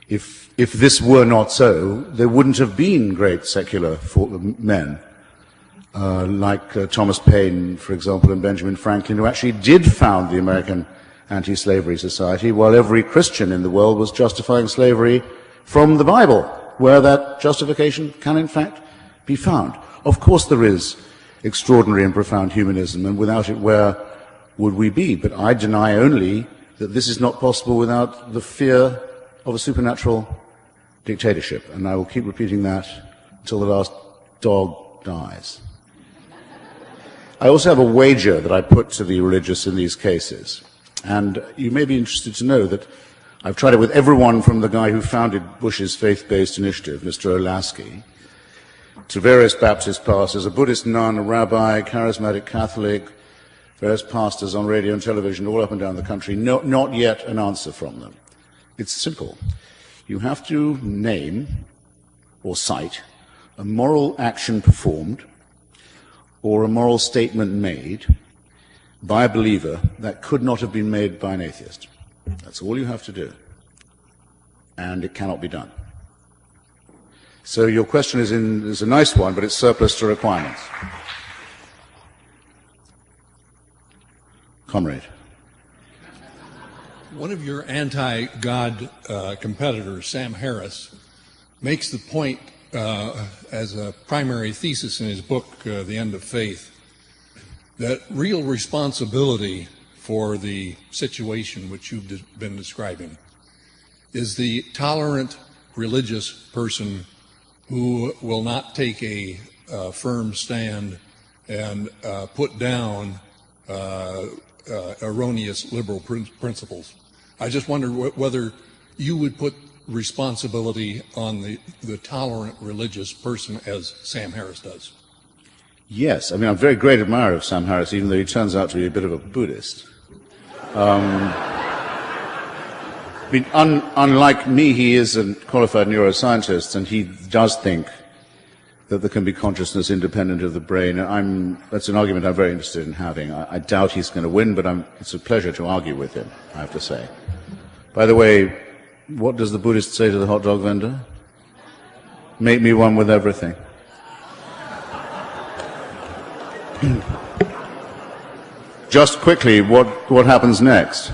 if this were not so, there wouldn't have been great secular men like Thomas Paine, for example, and Benjamin Franklin, who actually did found the American Anti-Slavery Society, while every Christian in the world was justifying slavery from the Bible, where that justification can in fact be found. Of course there is extraordinary and profound humanism, and without it where would we be? But I deny only that this is not possible without the fear of a supernatural dictatorship, and I will keep repeating that until the last dog dies. I also have a wager that I put to the religious in these cases, and you may be interested to know that I've tried it with everyone from the guy who founded Bush's faith-based initiative, Mr. Olasky, to various Baptist pastors, a Buddhist nun, a rabbi, charismatic Catholic, various pastors on radio and television all up and down the country. Not yet an answer from them. It's simple. You have to name or cite a moral action performed or a moral statement made by a believer that could not have been made by an atheist. That's all you have to do. And it cannot be done. So your question is a nice one, but it's surplus to requirements. Comrade. One of your anti-God competitors, Sam Harris, makes the point as a primary thesis in his book, The End of Faith, that real responsibility for the situation which you've been describing is the tolerant religious person who will not take a firm stand and put down erroneous liberal principles. I just wondered whether you would put responsibility on the tolerant religious person as Sam Harris does. Yes, I mean, I'm a very great admirer of Sam Harris, even though he turns out to be a bit of a Buddhist. I mean, unlike me, he is a qualified neuroscientist, and he does think that there can be consciousness independent of the brain. That's an argument I'm very interested in having. I doubt he's going to win, but it's a pleasure to argue with him, I have to say. By the way, what does the Buddhist say to the hot dog vendor? Make me one with everything. Just quickly, what happens next?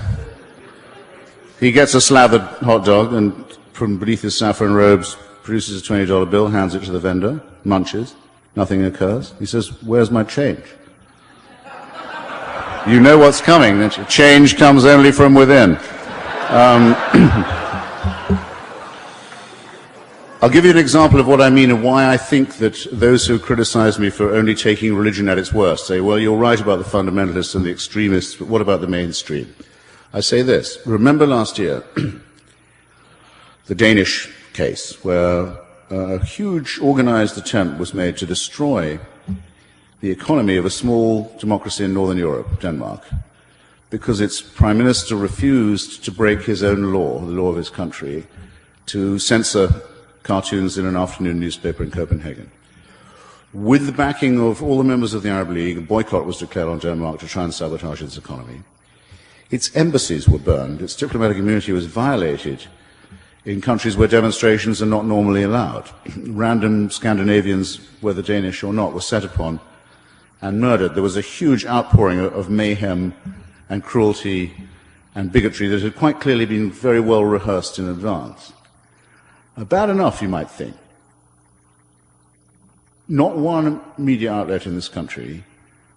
He gets a slathered hot dog and from beneath his saffron robes produces a $20 bill, hands it to the vendor, munches, nothing occurs. He says, "Where's my change?" You know what's coming. Change comes only from within. I'll give you an example of what I mean and why I think that those who criticize me for only taking religion at its worst say, well, you're right about the fundamentalists and the extremists, but what about the mainstream? I say this. Remember last year, the Danish case, where a huge organized attempt was made to destroy the economy of a small democracy in Northern Europe, Denmark, because its prime minister refused to break his own law, the law of his country, to censor cartoons in an afternoon newspaper in Copenhagen. With the backing of all the members of the Arab League, a boycott was declared on Denmark to try and sabotage its economy. Its embassies were burned, its diplomatic immunity was violated in countries where demonstrations are not normally allowed. Random Scandinavians, whether Danish or not, were set upon and murdered. There was a huge outpouring of mayhem and cruelty and bigotry that had quite clearly been very well rehearsed in advance. Bad enough, you might think. Not one media outlet in this country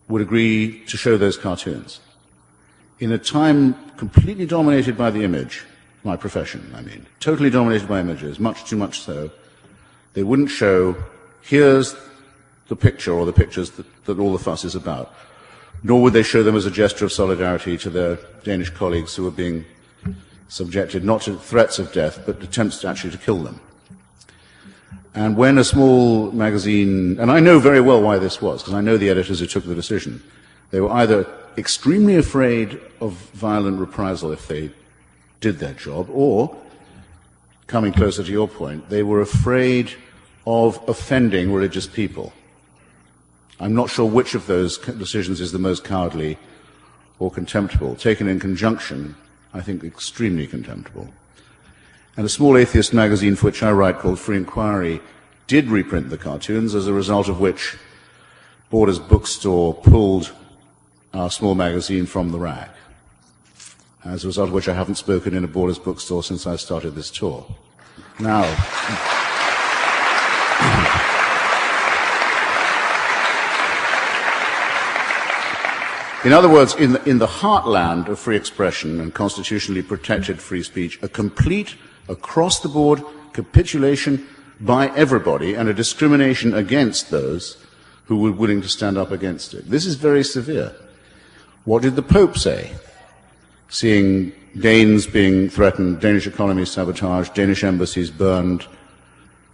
would agree to show those cartoons. In a time completely dominated by the image, my profession, I mean, totally dominated by images, much too much so, they wouldn't show, here's the picture or the pictures that all the fuss is about. Nor would they show them as a gesture of solidarity to their Danish colleagues who were being subjected not to threats of death, but attempts actually to kill them. And when a small magazine, and I know very well why this was, because I know the editors who took the decision, they were either extremely afraid of violent reprisal if they did their job, or, coming closer to your point, they were afraid of offending religious people. I'm not sure which of those decisions is the most cowardly or contemptible. Taken in conjunction, I think extremely contemptible. And a small atheist magazine for which I write, called Free Inquiry, did reprint the cartoons, as a result of which Borders Bookstore pulled our small magazine from the rack. As a result of which I haven't spoken in a Borders Bookstore since I started this tour. Now, in other words, in the heartland of free expression and constitutionally protected free speech, a complete, across-the-board capitulation by everybody and a discrimination against those who were willing to stand up against it. This is very severe. What did the Pope say? Seeing Danes being threatened, Danish economy sabotaged, Danish embassies burned,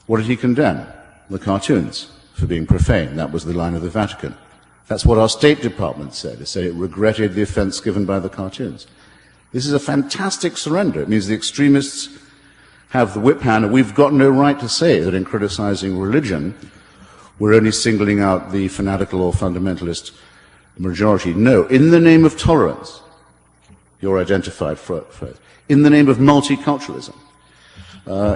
what did he condemn? The cartoons for being profane. That was the line of the Vatican. That's what our State Department said. It said it regretted the offense given by the cartoons. This is a fantastic surrender. It means the extremists have the whip hand, and we've got no right to say that in criticizing religion, we're only singling out the fanatical or fundamentalist majority. No, in the name of tolerance, your identified phrase, in the name of multiculturalism,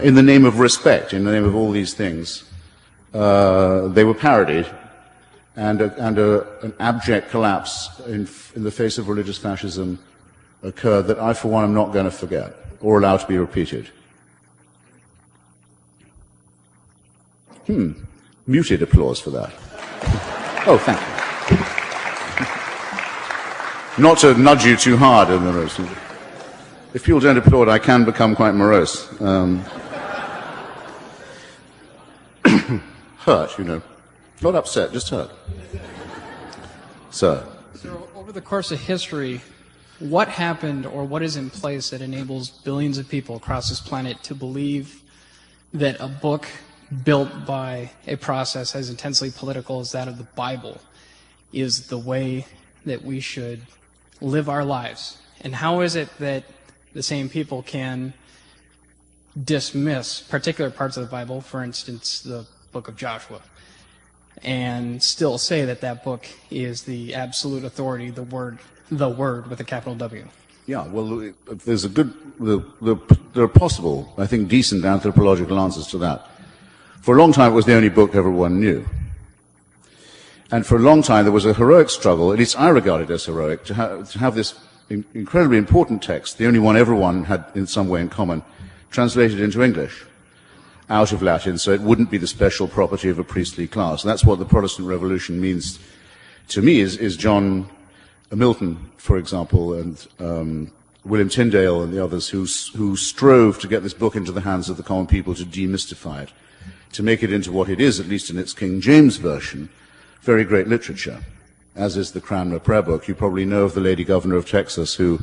in the name of respect, in the name of all these things, they were parodied, and an abject collapse in the face of religious fascism occurred that I, for one, am not going to forget or allow to be repeated. Muted applause for that. Oh, thank you. Not to nudge you too hard, morose. If people don't applaud, I can become quite morose. Hurt, you know. Not upset, just hurt. Sir. So, over the course of history, what happened or what is in place that enables billions of people across this planet to believe that a book built by a process as intensely political as that of the Bible is the way that we should live our lives? And how is it that the same people can dismiss particular parts of the Bible, for instance, the book of Joshua, and still say that that book is the absolute authority, the word with a capital W? Yeah, well, there's a good, there are possible, I think, decent anthropological answers to that. For a long time, it was the only book everyone knew. And for a long time, there was a heroic struggle, at least I regard it as heroic, to have this incredibly important text, the only one everyone had in some way in common, translated into English, out of Latin, so it wouldn't be the special property of a priestly class. And that's what the Protestant Revolution means to me, is John Milton, for example, and William Tyndale and the others who strove to get this book into the hands of the common people, to demystify it, to make it into what it is, at least in its King James version, very great literature, as is the Cranmer Prayer Book. You probably know of the Lady Governor of Texas who,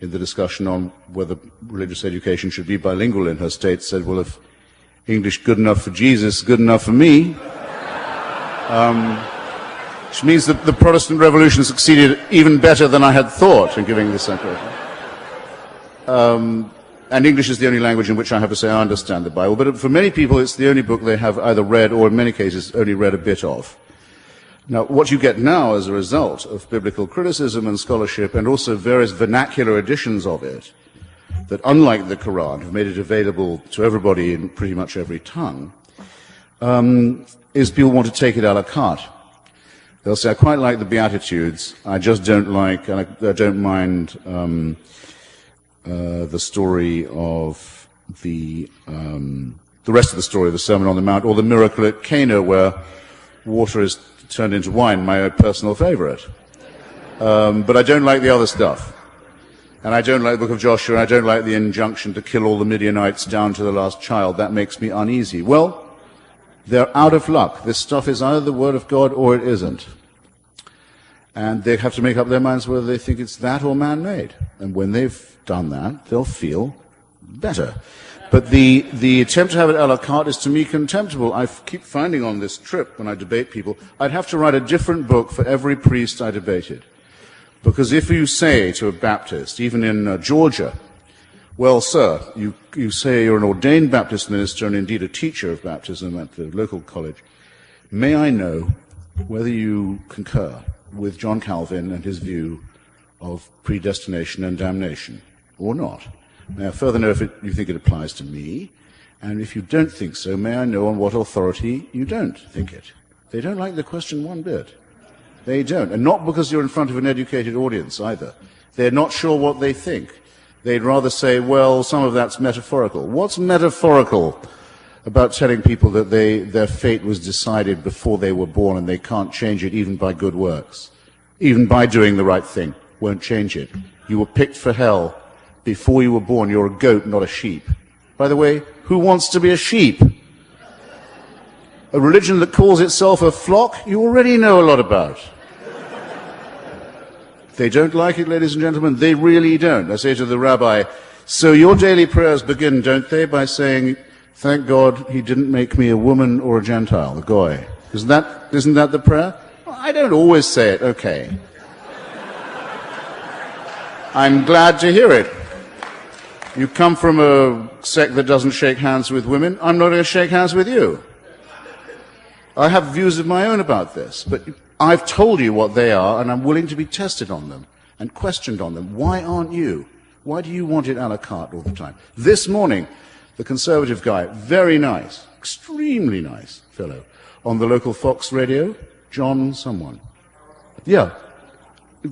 in the discussion on whether religious education should be bilingual in her state, said, well, if English good enough for Jesus, good enough for me. Which means that the Protestant Revolution succeeded even better than I had thought in giving this separation. And English is the only language in which I have to say I understand the Bible. But for many people, it's the only book they have either read or, in many cases, only read a bit of. Now, what you get now as a result of biblical criticism and scholarship, and also various vernacular editions of it, that, unlike the Quran, have made it available to everybody in pretty much every tongue, is people want to take it a la carte. They'll say, I quite like the Beatitudes, I just don't like, and I don't mind the story of the rest of the story of the Sermon on the Mount, or the miracle at Cana where water is turned into wine, my personal favorite. But I don't like the other stuff. And I don't like the book of Joshua, and I don't like the injunction to kill all the Midianites down to the last child. That makes me uneasy. Well, they're out of luck. This stuff is either the Word of God or it isn't. And they have to make up their minds whether they think it's that or man-made. And when they've done that, they'll feel better. But the attempt to have it a la carte is to me contemptible. I keep finding on this trip, when I debate people, I'd have to write a different book for every priest I debated. Because if you say to a Baptist, even in Georgia, well, sir, you say you're an ordained Baptist minister and indeed a teacher of baptism at the local college, may I know whether you concur with John Calvin and his view of predestination and damnation, or not? May I further know if you think it applies to me, and if you don't think so, may I know on what authority you don't think it? They don't like the question one bit. They don't. And not because you're in front of an educated audience either. They're not sure what they think. They'd rather say, well, some of that's metaphorical. What's metaphorical about telling people that their fate was decided before they were born and they can't change it even by good works? Even by doing the right thing won't change it. You were picked for hell before you were born. You're a goat, not a sheep. By the way, who wants to be a sheep? A religion that calls itself a flock, you already know a lot about. They don't like it, ladies and gentlemen. They really don't. I say to the rabbi, so your daily prayers begin, don't they, by saying, thank God he didn't make me a woman or a Gentile, a goy. Isn't that the prayer? Well, I don't always say it. Okay. I'm glad to hear it. You come from a sect that doesn't shake hands with women. I'm not going to shake hands with you. I have views of my own about this, but I've told you what they are, and I'm willing to be tested on them and questioned on them. Why aren't you? Why do you want it a la carte all the time? This morning, the Conservative guy, very nice, extremely nice fellow, on the local Fox radio, John someone. Yeah,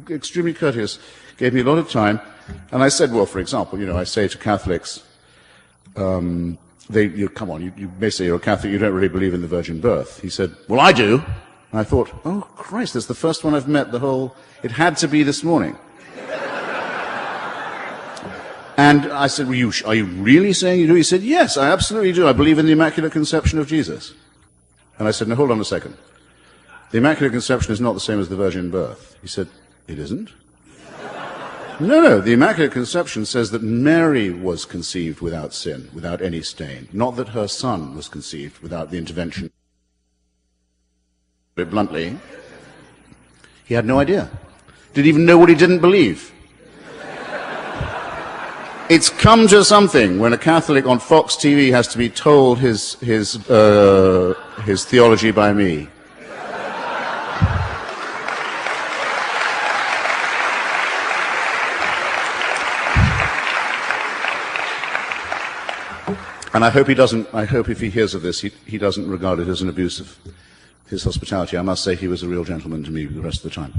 extremely courteous, gave me a lot of time, and I said, well, for example, I say to Catholics, come on, you may say you're a Catholic, you don't really believe in the virgin birth. He said, well, I do. And I thought, oh, Christ, that's the first one I've met it had to be this morning. And I said, well, are you really saying you do? He said, yes, I absolutely do. I believe in the Immaculate Conception of Jesus. And I said, now, hold on a second. The Immaculate Conception is not the same as the virgin birth. He said, it isn't? No, the Immaculate Conception says that Mary was conceived without sin, without any stain, not that her son was conceived without the intervention. But bluntly, he had no idea. Didn't even know what he didn't believe. It's come to something when a Catholic on Fox TV has to be told his theology by me. And I hope if he hears of this, he doesn't regard it as an abuse of his hospitality. I must say he was a real gentleman to me the rest of the time.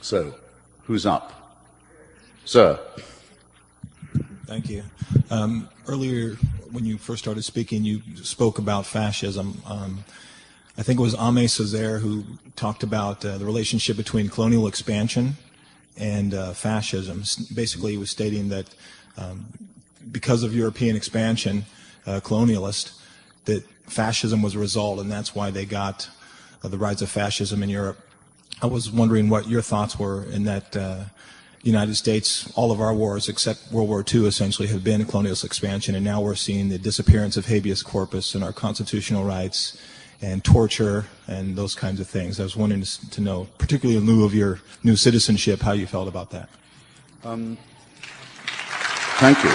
So, who's up? Sir. Thank you. Earlier, when you first started speaking, you spoke about fascism. I think it was Aimé Césaire who talked about the relationship between colonial expansion and fascism. Basically, he was stating that because of European expansion, colonialist, that fascism was a result, and that's why they got the rise of fascism in Europe. I was wondering what your thoughts were in that United States, all of our wars except World War II essentially have been colonialist expansion, and now we're seeing the disappearance of habeas corpus and our constitutional rights and torture and those kinds of things. I was wondering to know, particularly in lieu of your new citizenship, how you felt about that. Thank you.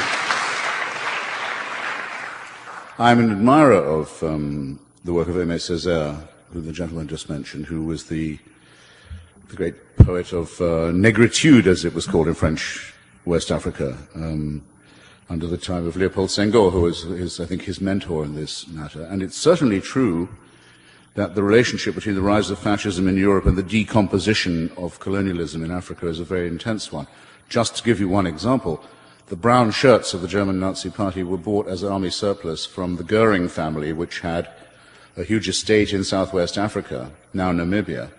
I'm an admirer of the work of Aimé Césaire, who the gentleman just mentioned, who was the great poet of negritude, as it was called in French West Africa, under the time of Leopold Senghor, who was, I think, his mentor in this matter. And it's certainly true that the relationship between the rise of fascism in Europe and the decomposition of colonialism in Africa is a very intense one. Just to give you one example, the brown shirts of the German Nazi Party were bought as army surplus from the Goering family, which had a huge estate in southwest Africa, now Namibia,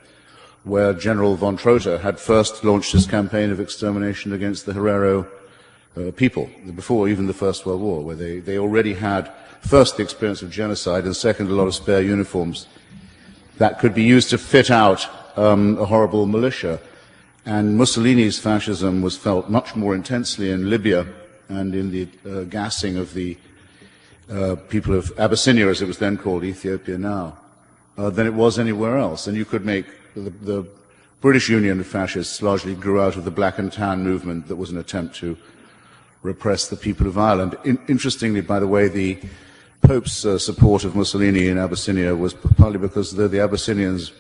where General von Trotha had first launched his campaign of extermination against the Herero people, before even the First World War, where they already had, first, the experience of genocide, and second, a lot of spare uniforms that could be used to fit out a horrible militia. And Mussolini's fascism was felt much more intensely in Libya and in the gassing of the people of Abyssinia, as it was then called, Ethiopia now, than it was anywhere else. And you could make the British Union of Fascists largely grew out of the Black and Tan movement that was an attempt to repress the people of Ireland. Interestingly, by the way, the Pope's support of Mussolini in Abyssinia was partly because though the Abyssinians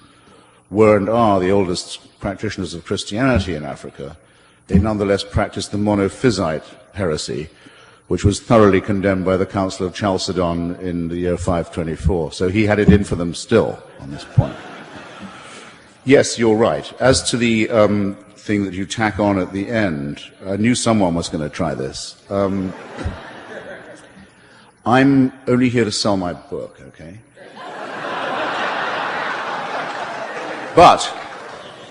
were and are the oldest practitioners of Christianity in Africa, they nonetheless practiced the monophysite heresy, which was thoroughly condemned by the Council of Chalcedon in the year 524. So he had it in for them still on this point. Yes, you're right. As to the thing that you tack on at the end, I knew someone was going to try this. I'm only here to sell my book, okay? But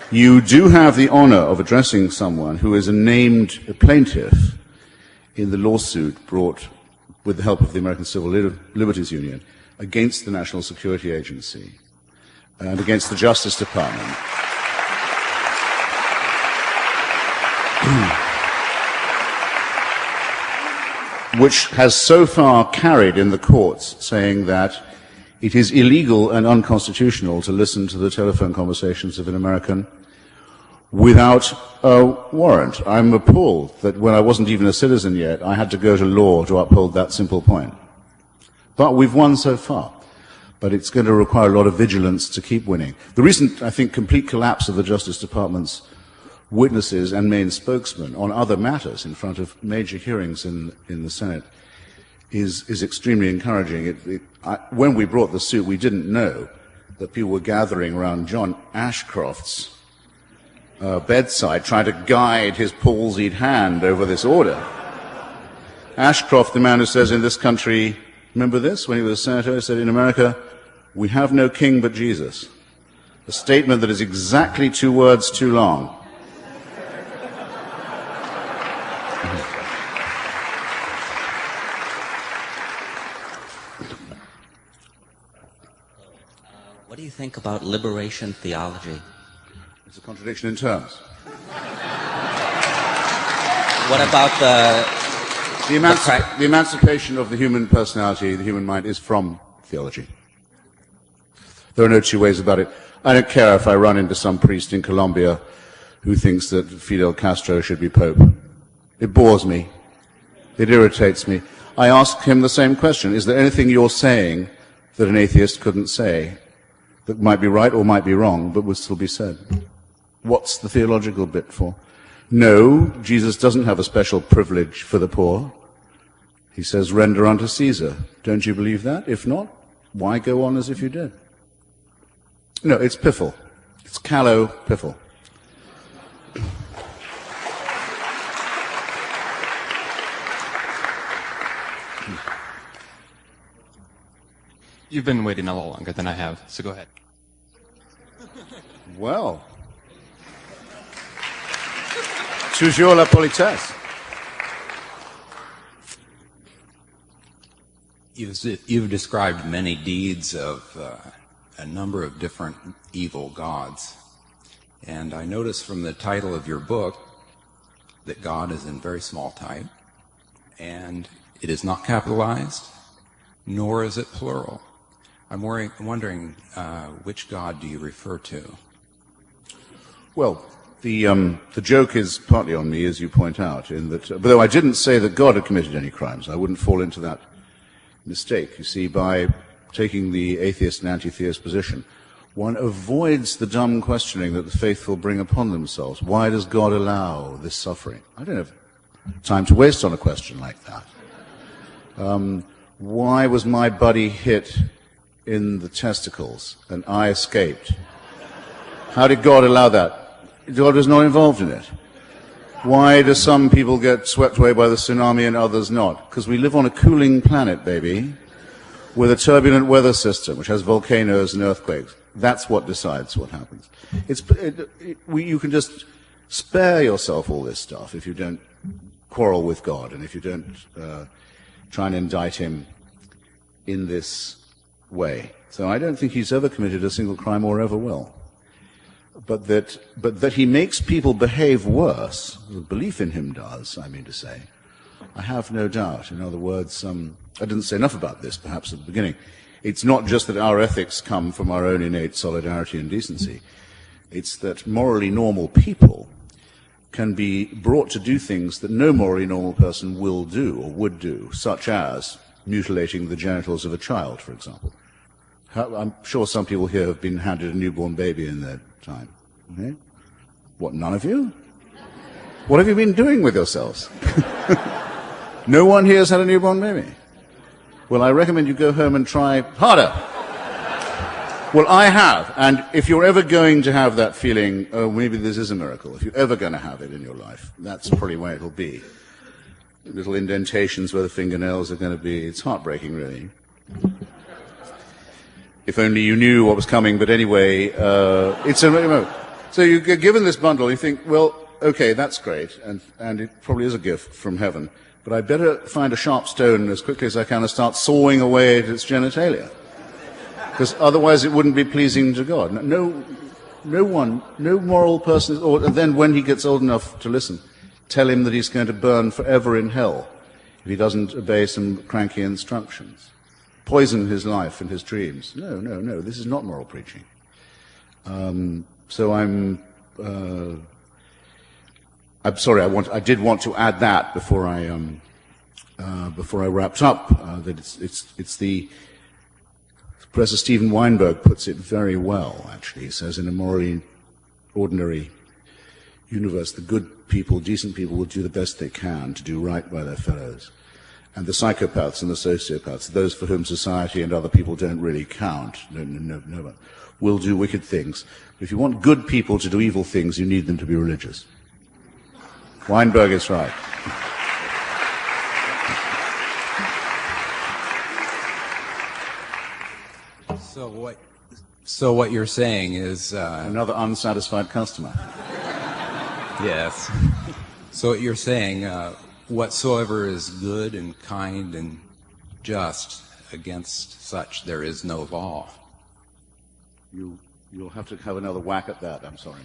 you do have the honor of addressing someone who is a named plaintiff in the lawsuit brought with the help of the American Civil Liberties Union against the National Security Agency and against the Justice Department. Which has so far carried in the courts saying that it is illegal and unconstitutional to listen to the telephone conversations of an American without a warrant. I'm appalled that when I wasn't even a citizen yet, I had to go to law to uphold that simple point. But we've won so far. But it's going to require a lot of vigilance to keep winning. The recent, I think, complete collapse of the Justice Department's witnesses and main spokesman on other matters in front of major hearings in the Senate is extremely encouraging. When we brought the suit, we didn't know that people were gathering around John Ashcroft's bedside trying to guide his palsied hand over this order. Ashcroft, the man who says in this country, remember this, when he was a senator, he said, in America, we have no king but Jesus. A statement that is exactly 2 words too long. What do you think about liberation theology? It's a contradiction in terms. What about the emancipation of the human personality, the human mind, is from theology. There are no two ways about it. I don't care if I run into some priest in Colombia who thinks that Fidel Castro should be Pope. It bores me. It irritates me. I ask him the same question. Is there anything you're saying that an atheist couldn't say that might be right or might be wrong, but would still be said? What's the theological bit for? No, Jesus doesn't have a special privilege for the poor. He says, render unto Caesar. Don't you believe that? If not, why go on as if you did? No, it's piffle. It's callow piffle. You've been waiting a lot longer than I have, so go ahead. Toujours la politesse. You've described many deeds of a number of different evil gods. And I notice from the title of your book that God is in very small type, and it is not capitalized, nor is it plural. I'm wondering which God do you refer to? Well, the joke is partly on me, as you point out, in that, though I didn't say that God had committed any crimes, I wouldn't fall into that mistake. You see, by taking the atheist and anti-theist position, one avoids the dumb questioning that the faithful bring upon themselves. Why does God allow this suffering? I don't have time to waste on a question like that. Why was my buddy hit in the testicles and I escaped? How did God allow that? God was not involved in it. Why do some people get swept away by the tsunami and others not? Because we live on a cooling planet, baby, with a turbulent weather system which has volcanoes and earthquakes. That's what decides what happens. You can just spare yourself all this stuff if you don't quarrel with God and if you don't try and indict him in this way. So I don't think he's ever committed a single crime or ever will. But that he makes people behave worse, the belief in him does, I mean to say, I have no doubt. In other words, I didn't say enough about this, perhaps, at the beginning. It's not just that our ethics come from our own innate solidarity and decency. It's that morally normal people can be brought to do things that no morally normal person will do or would do, such as mutilating the genitals of a child, for example. I'm sure some people here have been handed a newborn baby in their time. Okay? What, none of you? What have you been doing with yourselves? No one here has had a newborn baby. Well, I recommend you go home and try harder. Well, I have, and if you're ever going to have that feeling, oh, maybe this is a miracle, if you're ever going to have it in your life, that's probably where it'll be. Little indentations where the fingernails are going to be. It's heartbreaking, really. If only you knew what was coming, but anyway, it's a... So you get given this bundle, you think, well, okay, that's great, and it probably is a gift from heaven, but I better find a sharp stone as quickly as I can and start sawing away at its genitalia. Because otherwise it wouldn't be pleasing to God. No moral person, or then when he gets old enough to listen, tell him that he's going to burn forever in hell if he doesn't obey some cranky instructions. Poison his life and his dreams. No, this is not moral preaching. So I'm sorry. I did want to add that before I wrapped up. That it's the Professor Stephen Weinberg puts it very well. Actually, he says in a morally ordinary universe, the good people, decent people, will do the best they can to do right by their fellows, and the psychopaths and the sociopaths, those for whom society and other people don't really count, no, will do wicked things. But if you want good people to do evil things, you need them to be religious. Weinberg is right. So what you're saying is... another unsatisfied customer. Yes. So what you're saying, whatsoever is good and kind and just, against such there is no law. You'll have to have another whack at that, I'm sorry.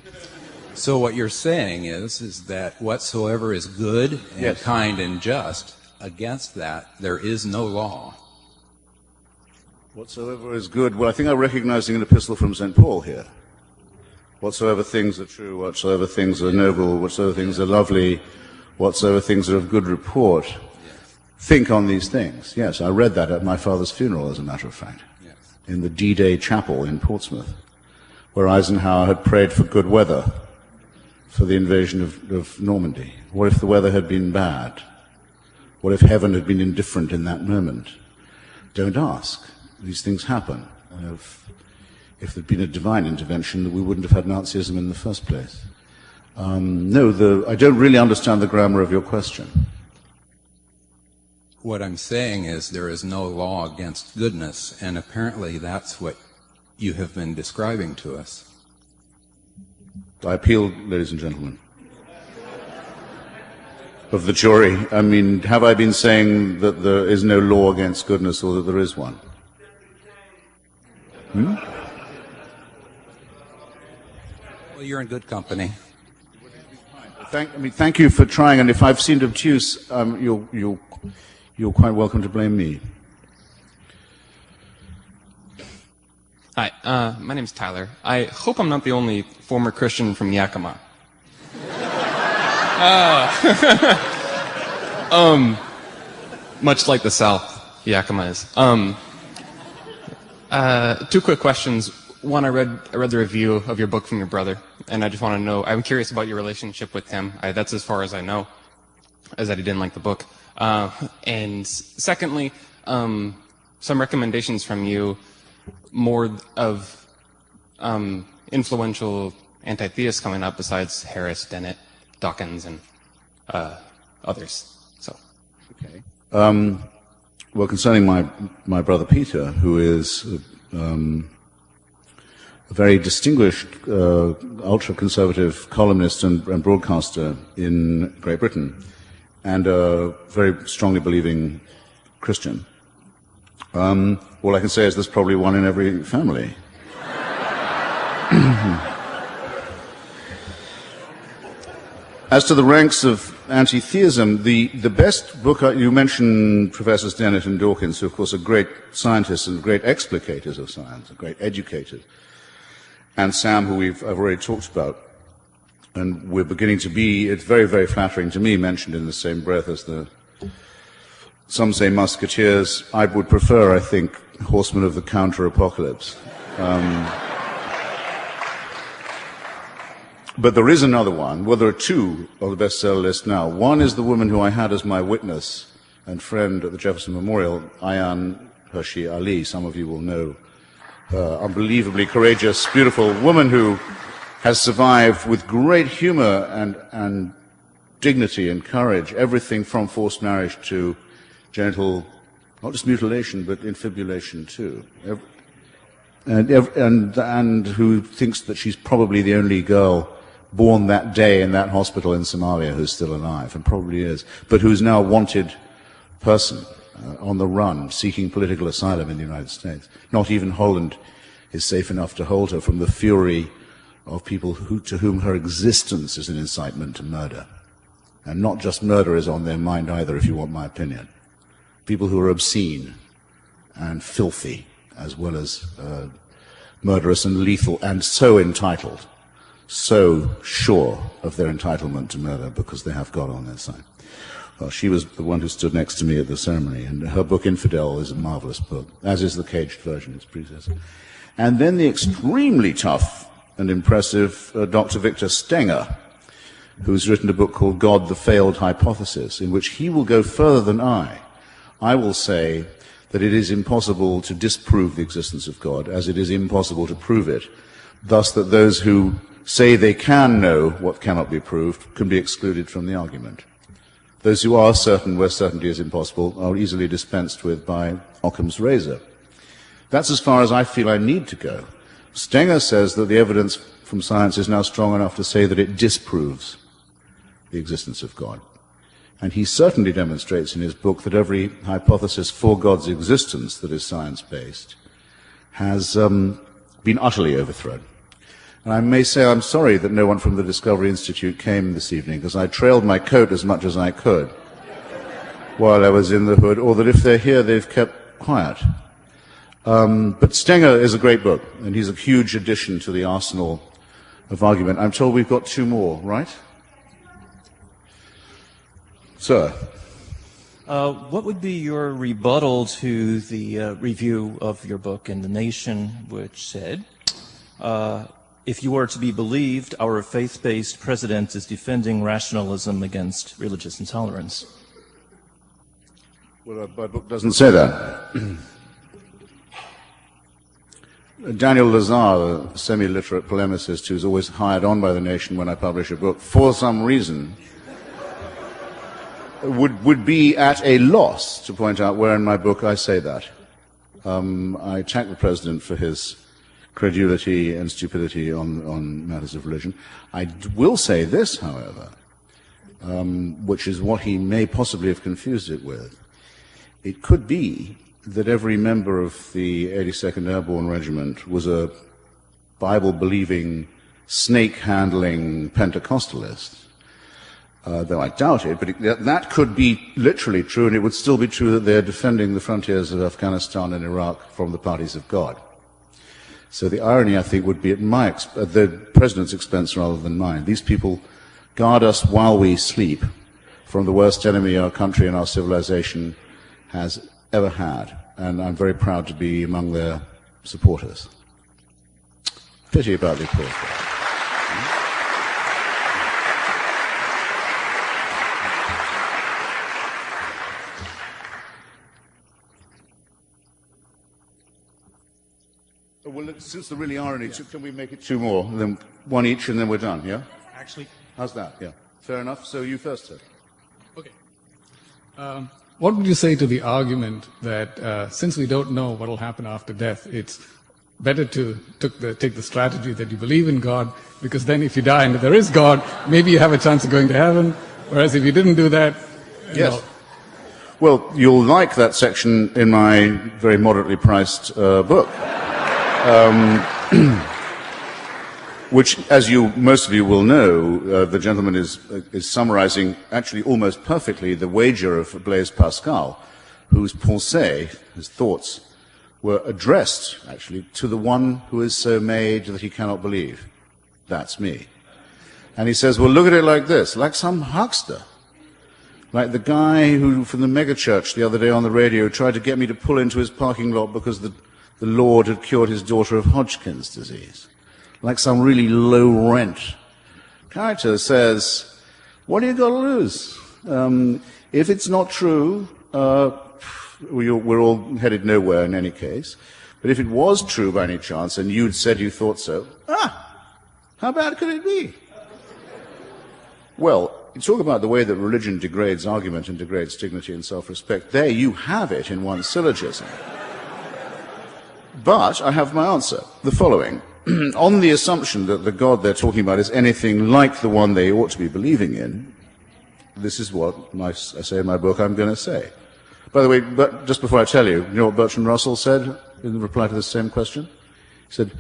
So what you're saying is that whatsoever is good and yes. kind and just, against that there is no law. Whatsoever is good, well, I think I'm recognizing an epistle from St. Paul here. Whatsoever things are true, whatsoever things are noble, whatsoever things are lovely, whatsoever things are of good report, yes. Think on these things. Yes, I read that at my father's funeral, as a matter of fact, yes. In the D-Day chapel in Portsmouth, where Eisenhower had prayed for good weather for the invasion of Normandy. What if the weather had been bad? What if heaven had been indifferent in that moment? Don't ask. These things happen. If there'd been a divine intervention, we wouldn't have had Nazism in the first place. No, I don't really understand the grammar of your question. What I'm saying is there is no law against goodness, and apparently that's what you have been describing to us. I appeal, ladies and gentlemen. of the jury. I mean, have I been saying that there is no law against goodness or that there is one? Well, you're in good company. Thank you for trying, and if I've seemed obtuse, you're quite welcome to blame me. Hi, my name's Tyler. I hope I'm not the only former Christian from Yakima. Much like the South, Yakima is. Two quick questions. One, I read the review of your book from your brother, and I just want to know, I'm curious about your relationship with him. That's as far as I know, is that he didn't like the book. And secondly, some recommendations from you, more of influential anti-theists coming up besides Harris, Dennett, Dawkins, and others. So, okay. Well, concerning my brother Peter, who is a very distinguished ultra-conservative columnist and broadcaster in Great Britain, and a very strongly believing Christian. All I can say is there's probably one in every family. As to the ranks of anti-theism, the best book, you mentioned Professors Dennett and Dawkins, who of course are great scientists and great explicators of science, great educators, and Sam, who I've already talked about, and we're beginning to be, it's very, very flattering to me, mentioned in the same breath as some say musketeers. I would prefer, I think, horsemen of the counter-apocalypse. But there is another one. Well, there are two on the bestseller list now. One is the woman who I had as my witness and friend at the Jefferson Memorial, Ayan Hirsi Ali. Some of you will know her. Unbelievably courageous, beautiful woman who has survived with great humor and dignity and courage everything from forced marriage to genital, not just mutilation, but infibulation too. And who thinks that she's probably the only girl born that day in that hospital in Somalia who's still alive, and probably is, but who's now a wanted person on the run, seeking political asylum in the United States. Not even Holland is safe enough to hold her from the fury of people to whom her existence is an incitement to murder. And not just murder is on their mind either, if you want my opinion. People who are obscene and filthy, as well as murderous and lethal, and so entitled, so sure of their entitlement to murder because they have God on their side. Well, she was the one who stood next to me at the ceremony, and her book, Infidel, is a marvelous book, as is the caged version, its predecessor. And then the extremely tough and impressive Dr. Victor Stenger, who's written a book called God, the Failed Hypothesis, in which he will go further than I. I will say that it is impossible to disprove the existence of God, as it is impossible to prove it, thus that those who say they can know what cannot be proved can be excluded from the argument. Those who are certain where certainty is impossible are easily dispensed with by Occam's razor. That's as far as I feel I need to go. Stenger says that the evidence from science is now strong enough to say that it disproves the existence of God. And he certainly demonstrates in his book that every hypothesis for God's existence that is science-based has been utterly overthrown. And I may say I'm sorry that no one from the Discovery Institute came this evening, because I trailed my coat as much as I could while I was in the hood, or that if they're here, they've kept quiet. But Stenger is a great book, and he's a huge addition to the arsenal of argument. I'm told we've got two more, right? Sir. What would be your rebuttal to the review of your book in The Nation, which said, if you are to be believed, our faith-based president is defending rationalism against religious intolerance? Well, my book doesn't say that. Daniel Lazar, a semi-literate polemicist who's always hired on by The Nation when I publish a book, for some reason, would be at a loss to point out where in my book I say that. I attack the president for his credulity and stupidity on matters of religion. I will say this, however. which is what he may possibly have confused it with. It could be that every member of the 82nd Airborne Regiment was a Bible-believing, snake-handling Pentecostalist. Though I doubt it, but that could be literally true, and it would still be true that they're defending the frontiers of Afghanistan and Iraq from the parties of God. So the irony, I think, would be at the President's expense rather than mine. These people guard us while we sleep from the worst enemy our country and our civilization has ever had, and I'm very proud to be among their supporters. Pity about the applause. Well, since there really are any, can we make it two more? Then one each, and then we're done, yeah? Actually. How's that? Yeah. Fair enough. So you first, sir. Okay. What would you say to the argument that since we don't know what will happen after death, it's better to take the strategy that you believe in God, because then if you die and there is God, maybe you have a chance of going to heaven, whereas if you didn't do that, yes. Well, you'll like that section in my very moderately priced book. Which, as most of you will know, the gentleman is summarizing actually almost perfectly the wager of Blaise Pascal, whose pensées, his thoughts, were addressed actually to the one who is so made that he cannot believe. That's me. And he says, well, look at it like this, like some huckster. Like the guy who, from the megachurch the other day on the radio, tried to get me to pull into his parking lot because the Lord had cured his daughter of Hodgkin's disease. Like some really low-rent character says, what do you got to lose? If it's not true, we're all headed nowhere in any case. But if it was true by any chance, and you'd said you thought so, how bad could it be? Well, you talk about the way that religion degrades argument and degrades dignity and self-respect. There you have it in one syllogism. But I have my answer, the following. On the assumption that the God they're talking about is anything like the one they ought to be believing in, this is what I say in my book I'm going to say. By the way, but just before I tell you, you know what Bertrand Russell said in reply to the same question? He said,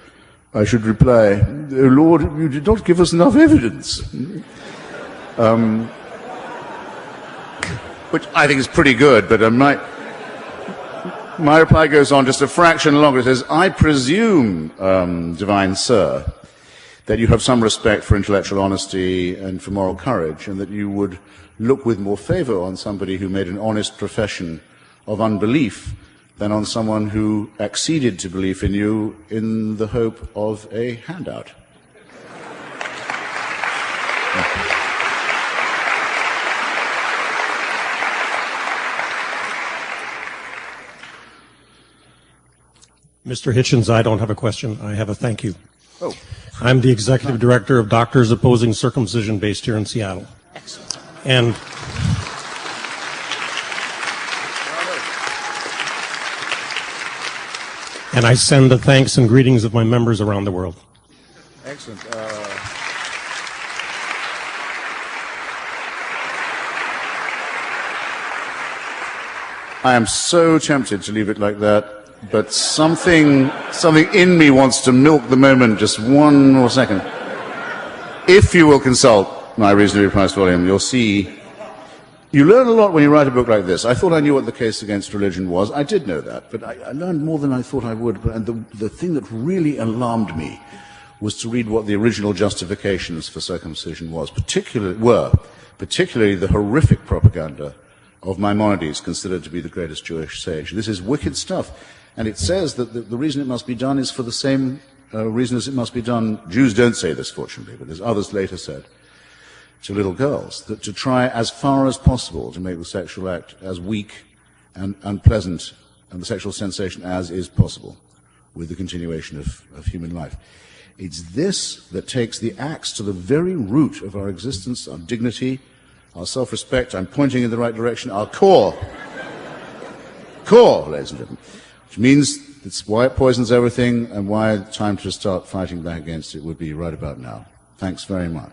I should reply, oh Lord, you did not give us enough evidence. Which I think is pretty good, but my reply goes on just a fraction longer. It says, I presume, divine sir, that you have some respect for intellectual honesty and for moral courage, and that you would look with more favor on somebody who made an honest profession of unbelief than on someone who acceded to belief in you in the hope of a handout. Mr. Hitchens, I don't have a question. I have a thank you. Oh. I'm the executive director of Doctors Opposing Circumcision based here in Seattle. Excellent. And I send the thanks and greetings of my members around the world. Excellent. I am so tempted to leave it like that. But something in me wants to milk the moment just one more second. If you will consult my reasonably priced volume, you'll see you learn a lot when you write a book like this. I thought I knew what the case against religion was. I did know that, but I learned more than I thought I would. And the thing that really alarmed me was to read what the original justifications for circumcision was, particularly the horrific propaganda of Maimonides, considered to be the greatest Jewish sage. This is wicked stuff. And it says that the reason it must be done is for the same reason as it must be done. Jews don't say this, fortunately, but as others later said, to little girls, that to try as far as possible to make the sexual act as weak and unpleasant and the sexual sensation as is possible with the continuation of human life. It's this that takes the axe to the very root of our existence, our dignity, our self-respect. I'm pointing in the right direction, our core, ladies and gentlemen. Which means it's why it poisons everything and why time to start fighting back against it would be right about now. Thanks very much.